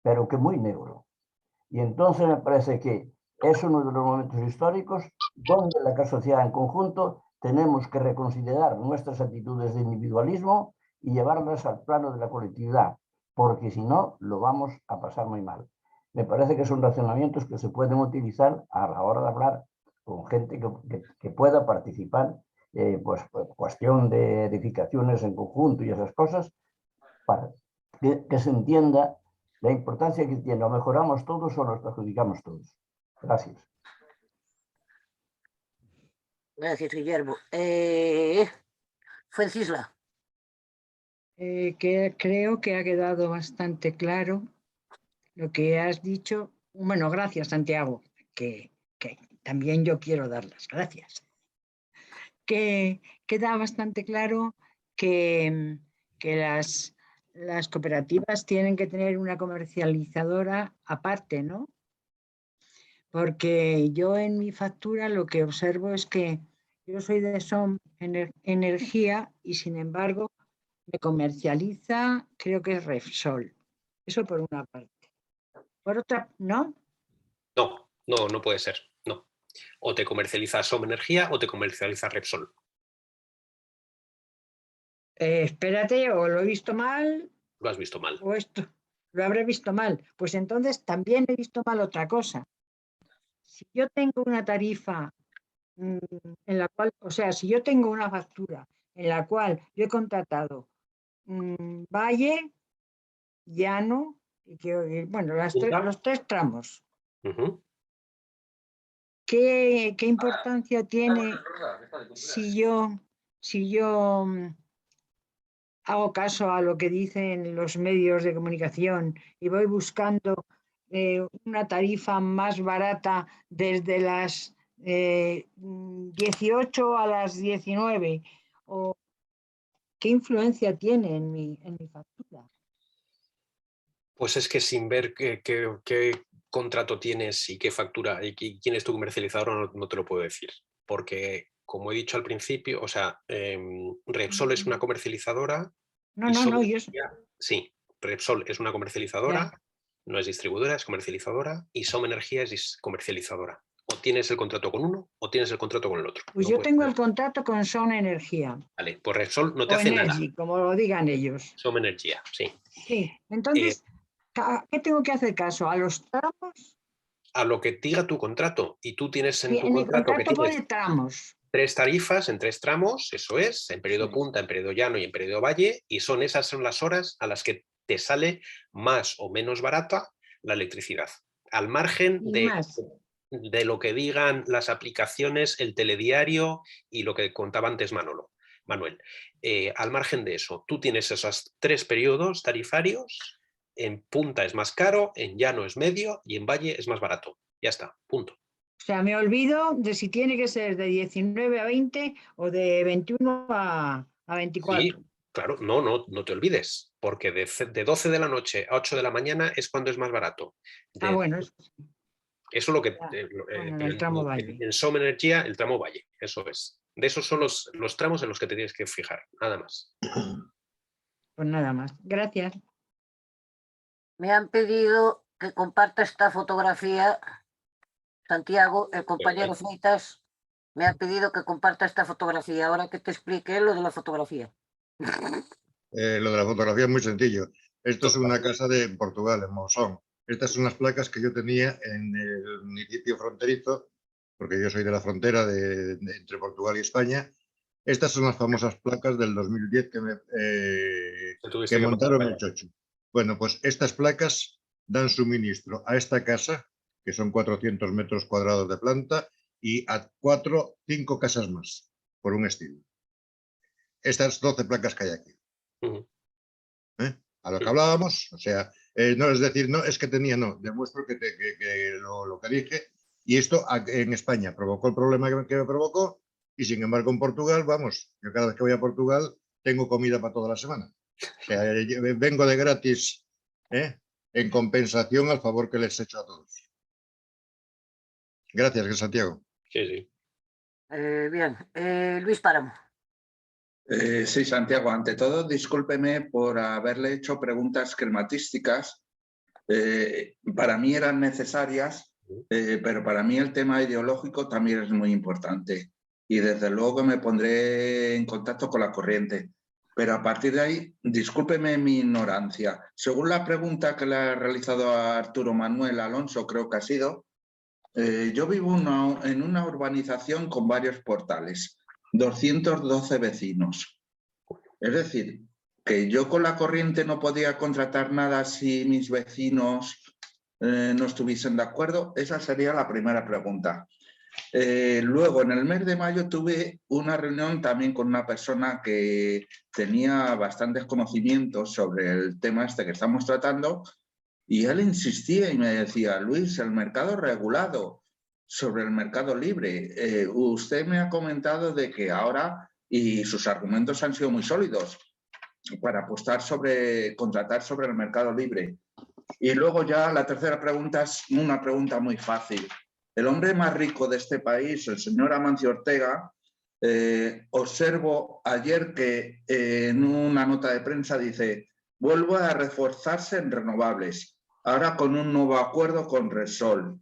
pero que muy negro. Y entonces me parece que es uno de los momentos históricos donde la sociedad en conjunto tenemos que reconsiderar nuestras actitudes de individualismo y llevarlas al plano de la colectividad, porque si no, lo vamos a pasar muy mal. Me parece que son razonamientos que se pueden utilizar a la hora de hablar con gente que pueda participar, pues cuestión de edificaciones en conjunto y esas cosas, para que se entienda la importancia que tiene. O mejoramos todos o nos perjudicamos todos. Gracias. Gracias, Guillermo. Fuencisla. Que creo que ha quedado bastante claro lo que has dicho. Bueno, gracias, Santiago, que también yo quiero dar las gracias. Que queda bastante claro que las cooperativas tienen que tener una comercializadora aparte, ¿no? Porque yo en mi factura lo que observo es que yo soy de SOM Energía y sin embargo me comercializa, creo que es Repsol. Eso por una parte. Por otra, ¿no? No puede ser, no. O te comercializa SOM Energía o te comercializa Repsol. Espérate, o lo he visto mal. Lo has visto mal. O esto, lo habré visto mal. Pues entonces también he visto mal otra cosa. Si yo tengo una tarifa en la cual, o sea, si yo tengo una factura en la cual yo he contratado Valle, Llano, y bueno, los tres tramos. ¿Qué importancia tiene si yo hago caso a lo que dicen los medios de comunicación y voy buscando una tarifa más barata desde las 18 a las 19? ¿O qué influencia tiene en mi factura? Pues es que sin ver qué contrato tienes y qué factura y quién es tu comercializador no te lo puedo decir. Porque, como he dicho al principio, o sea, Repsol es una comercializadora. Sí, Repsol es una comercializadora, no es distribuidora, es comercializadora, y SOM Energía es comercializadora. O tienes el contrato con uno o tienes el contrato con el otro. Pues yo tengo el contrato con SOM Energía. Vale, pues Repsol no te hace nada. Como lo digan ellos. SOM Energía, sí. Sí, entonces, ¿a qué tengo que hacer caso? ¿A los tramos? A lo que diga tu contrato. Y tú tienes en tu contrato que tienes tramos. 3 tarifas en 3 tramos, eso es, en periodo punta, en periodo llano y en periodo valle, y esas son las horas a las que te sale más o menos barata la electricidad. Al margen de lo que digan las aplicaciones, el telediario y lo que contaba antes Manuel. Al margen de eso, tú tienes esos 3 periodos tarifarios, en punta es más caro, en llano es medio y en valle es más barato. Ya está, punto. O sea, me olvido de si tiene que ser de 19 a 20 o de 21 a 24. Sí, claro, no te olvides, porque de 12 de la noche a 8 de la mañana es cuando es más barato. Bueno, eso sí. Eso es lo que... el tramo valle. En SOM Energía, el tramo valle, eso es. De esos son los tramos en los que te tienes que fijar, nada más. Pues nada más. Gracias. Me han pedido que comparta esta fotografía. Santiago, el compañero Freitas, me ha pedido que comparta esta fotografía. Ahora que te explique lo de la fotografía. Lo de la fotografía es muy sencillo. Esto es una casa en Portugal, en Monzón. Estas son las placas que yo tenía en el municipio fronterizo, porque yo soy de la frontera entre Portugal y España. Estas son las famosas placas del 2010 que montaron el Chocho. Bueno, pues estas placas dan suministro a esta casa, que son 400 metros cuadrados de planta, y a 5 casas más, por un estilo. Estas 12 placas que hay aquí. A lo que hablábamos, o sea, no es decir, no, es que tenía, no, demuestro que lo que dije, y esto en España provocó el problema que me provocó, y sin embargo en Portugal, vamos, yo cada vez que voy a Portugal tengo comida para toda la semana. O sea, vengo de gratis, en compensación al favor que les he hecho a todos. Gracias, Santiago. Sí, sí. Bien, Luis Páramo. Sí, Santiago, ante todo, discúlpeme por haberle hecho preguntas crematísticas. Para mí eran necesarias, pero para mí el tema ideológico también es muy importante. Y desde luego me pondré en contacto con la corriente. Pero a partir de ahí, discúlpeme mi ignorancia. Según la pregunta que le ha realizado a Arturo Manuel Alonso, creo que ha sido, yo vivo en una urbanización con varios portales. 212 vecinos. Es decir, que yo con la corriente no podía contratar nada si mis vecinos no estuviesen de acuerdo. Esa sería la primera pregunta. Luego, en el mes de mayo tuve una reunión también con una persona que tenía bastantes conocimientos sobre el tema este que estamos tratando, y él insistía y me decía: Luis, el mercado regulado, sobre el mercado libre. Usted me ha comentado de que ahora, y sus argumentos han sido muy sólidos, para contratar sobre el mercado libre. Y luego ya la tercera pregunta es una pregunta muy fácil. El hombre más rico de este país, el señor Amancio Ortega, observo ayer que en una nota de prensa dice: vuelvo a reforzarse en renovables, ahora con un nuevo acuerdo con Repsol.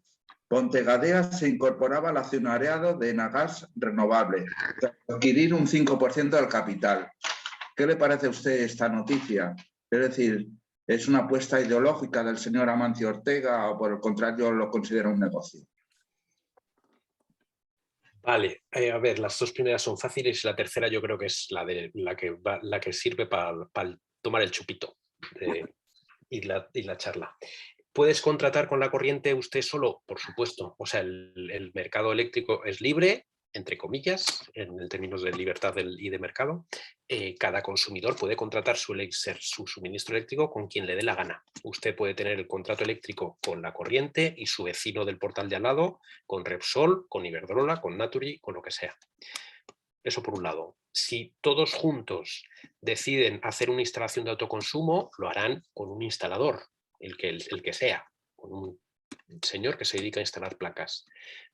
Pontegadea se incorporaba al accionariado de Enagás Renovable, para adquirir un 5% del capital. ¿Qué le parece a usted esta noticia? Es decir, ¿es una apuesta ideológica del señor Amancio Ortega o por el contrario lo considera un negocio? Vale, a ver, las dos primeras son fáciles y la tercera yo creo que es la que sirve para tomar el chupito y la charla. ¿Puedes contratar con la corriente usted solo? Por supuesto. O sea, el mercado eléctrico es libre, entre comillas, en términos de libertad y de mercado. Cada consumidor puede contratar su suministro eléctrico con quien le dé la gana. Usted puede tener el contrato eléctrico con la corriente y su vecino del portal de al lado, con Repsol, con Iberdrola, con Naturgy, con lo que sea. Eso por un lado. Si todos juntos deciden hacer una instalación de autoconsumo, lo harán con un instalador, el que sea, con un señor que se dedica a instalar placas.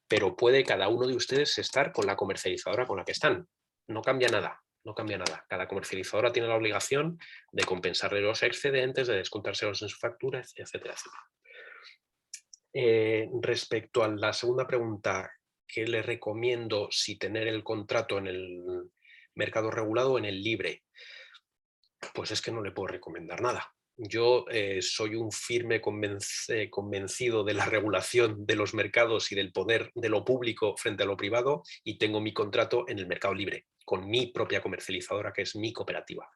Pero puede cada uno de ustedes estar con la comercializadora con la que están. No cambia nada, no cambia nada. Cada comercializadora tiene la obligación de compensarle los excedentes, de descontárselos en su factura, etcétera, etcétera. Respecto a la segunda pregunta, ¿qué le recomiendo si tener el contrato en el mercado regulado o en el libre? Pues es que no le puedo recomendar nada. Yo soy un firme convencido de la regulación de los mercados y del poder de lo público frente a lo privado, y tengo mi contrato en el mercado libre, con mi propia comercializadora, que es mi cooperativa.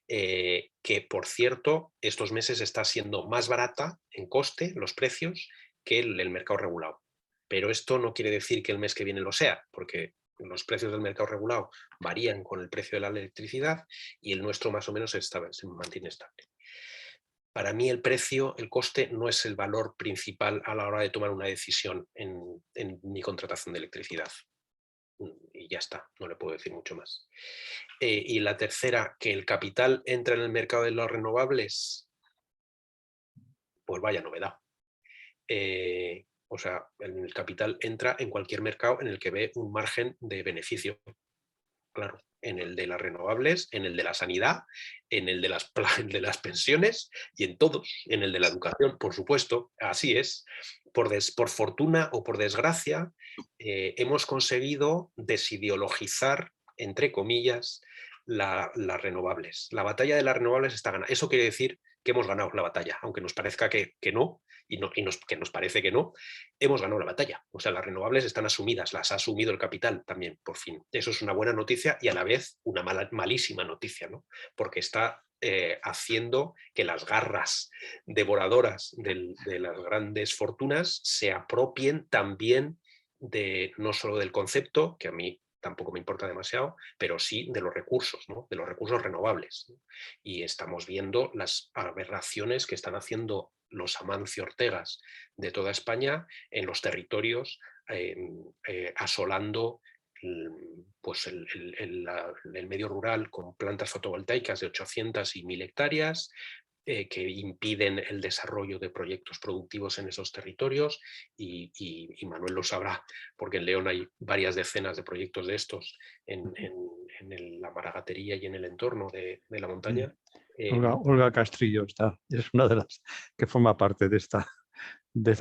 Que, por cierto, estos meses está siendo más barata en coste, los precios, que el mercado regulado. Pero esto no quiere decir que el mes que viene lo sea, porque los precios del mercado regulado varían con el precio de la electricidad y el nuestro más o menos se mantiene estable. Para mí el precio, el coste, no es el valor principal a la hora de tomar una decisión en mi contratación de electricidad. Y ya está, no le puedo decir mucho más. Y la tercera, que el capital entra en el mercado de los renovables, pues vaya novedad. O sea, el capital entra en cualquier mercado en el que ve un margen de beneficio. Claro, en el de las renovables, en el de la sanidad, en el de las pensiones y en todos, en el de la educación, por supuesto, así es. Por fortuna o por desgracia, hemos conseguido desideologizar, entre comillas, las renovables. La batalla de las renovables está ganada. Eso quiere decir que hemos ganado la batalla, aunque nos parezca que no, que nos parece que no, hemos ganado la batalla. O sea, las renovables están asumidas, las ha asumido el capital también, por fin. Eso es una buena noticia y a la vez una malísima noticia, ¿no? Porque está haciendo que las garras devoradoras de las grandes fortunas se apropien también no solo del concepto, que a mí tampoco me importa demasiado, pero sí de los recursos, ¿no? De los recursos renovables, ¿no? Y estamos viendo las aberraciones que están haciendo los Amancio Ortegas de toda España en los territorios, asolando pues el medio rural con plantas fotovoltaicas de 800 y 1000 hectáreas, que impiden el desarrollo de proyectos productivos en esos territorios y Manuel lo sabrá, porque en León hay varias decenas de proyectos de estos en la Maragatería y en el entorno de la montaña. Olga Castrillo es una de las que forma parte de esta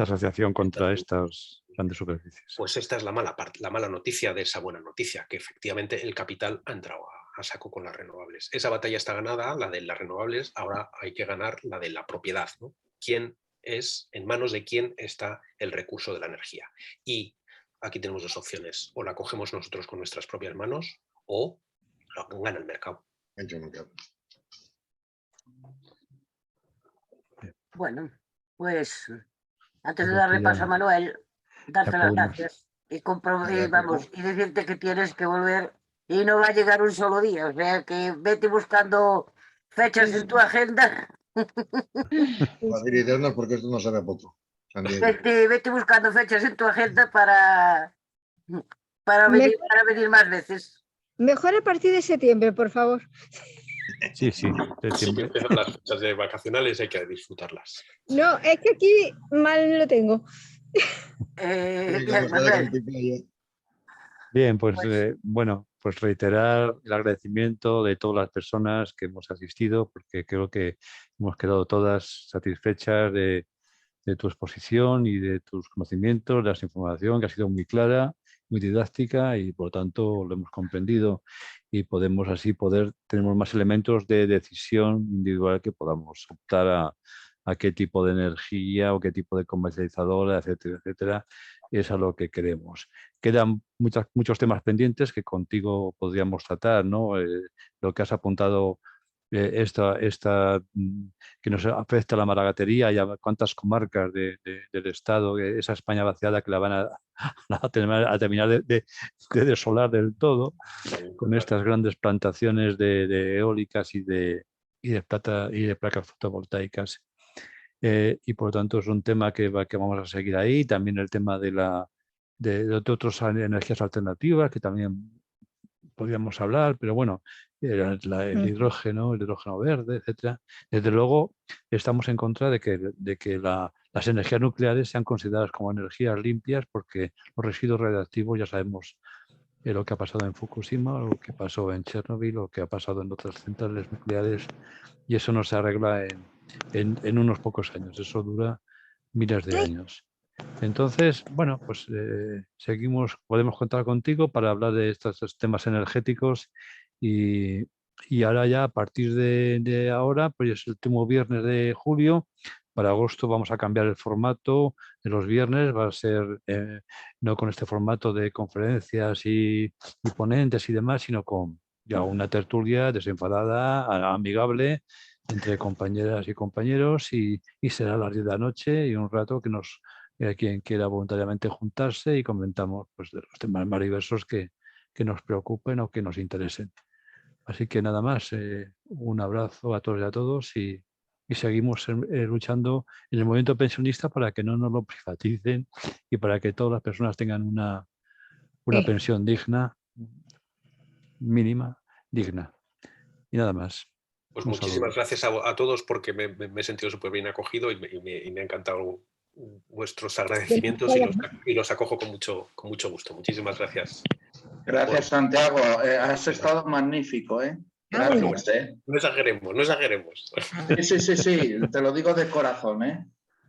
asociación contra estas grandes superficies. Pues esta es la mala noticia de esa buena noticia, que efectivamente el capital ha entrado a saco con las renovables. Esa batalla está ganada, la de las renovables, ahora hay que ganar la de la propiedad, ¿no? En manos de quién está el recurso de la energía. Y aquí tenemos dos opciones, o la cogemos nosotros con nuestras propias manos o lo gana el mercado. Bueno, pues antes de darle paso a Manuel, darte las gracias y decirte que tienes que volver y no va a llegar un solo día, o sea que vete buscando fechas en tu agenda. Facilitarnos porque esto no sabe a poco. Vete buscando fechas en tu agenda para venir más veces. Mejor a partir de septiembre, por favor. Sí, septiembre. Sí, las fechas de vacacionales hay que disfrutarlas. No, es que aquí mal lo tengo. Bien, pues bueno, pues reiterar el agradecimiento de todas las personas que hemos asistido, porque creo que hemos quedado todas satisfechas de tu exposición y de tus conocimientos, de la información que ha sido muy clara, muy didáctica y por lo tanto lo hemos comprendido y podemos así tenemos más elementos de decisión individual que podamos optar a qué tipo de energía o qué tipo de comercializadora, etcétera, etcétera, es a lo que queremos. Quedan muchos temas pendientes que contigo podríamos tratar, ¿no? Lo que has apuntado, que nos afecta a la maragatería y a cuántas comarcas del Estado, esa España vaciada que la van a terminar de desolar del todo, con estas grandes plantaciones de eólicas y de placas fotovoltaicas. Y por lo tanto es un tema que vamos a seguir ahí. También el tema de otras energías alternativas que también podríamos hablar, pero bueno, el hidrógeno verde, etcétera. Desde luego estamos en contra de que las energías nucleares sean consideradas como energías limpias, porque los residuos radiactivos ya sabemos lo que ha pasado en Fukushima, lo que pasó en Chernobyl, lo que ha pasado en otras centrales nucleares, y eso no se arregla en unos pocos años, eso dura miles de años. Entonces, bueno, pues podemos contar contigo para hablar de estos temas energéticos y ahora ya a partir de ahora, pues es el último viernes de julio. Para agosto vamos a cambiar el formato de los viernes, va a ser no con este formato de conferencias y ponentes y demás, sino con ya una tertulia desenfadada, amigable, entre compañeras y compañeros, y será a las 10 de la noche y un rato que quien quiera voluntariamente juntarse y comentamos pues, de los temas más diversos que nos preocupen o que nos interesen. Así que nada más, un abrazo a todos y a todos y seguimos luchando en el movimiento pensionista para que no nos lo privaticen y para que todas las personas tengan una pensión digna, mínima, digna. Y nada más. Pues muchísimas gracias a todos porque me he sentido súper bien acogido y me ha encantado vuestros agradecimientos y los acojo con mucho gusto. Muchísimas gracias. Gracias, Santiago. Has estado magnífico, ¿eh? Gracias, ¿eh? No exageremos. Sí, te lo digo de corazón, ¿eh?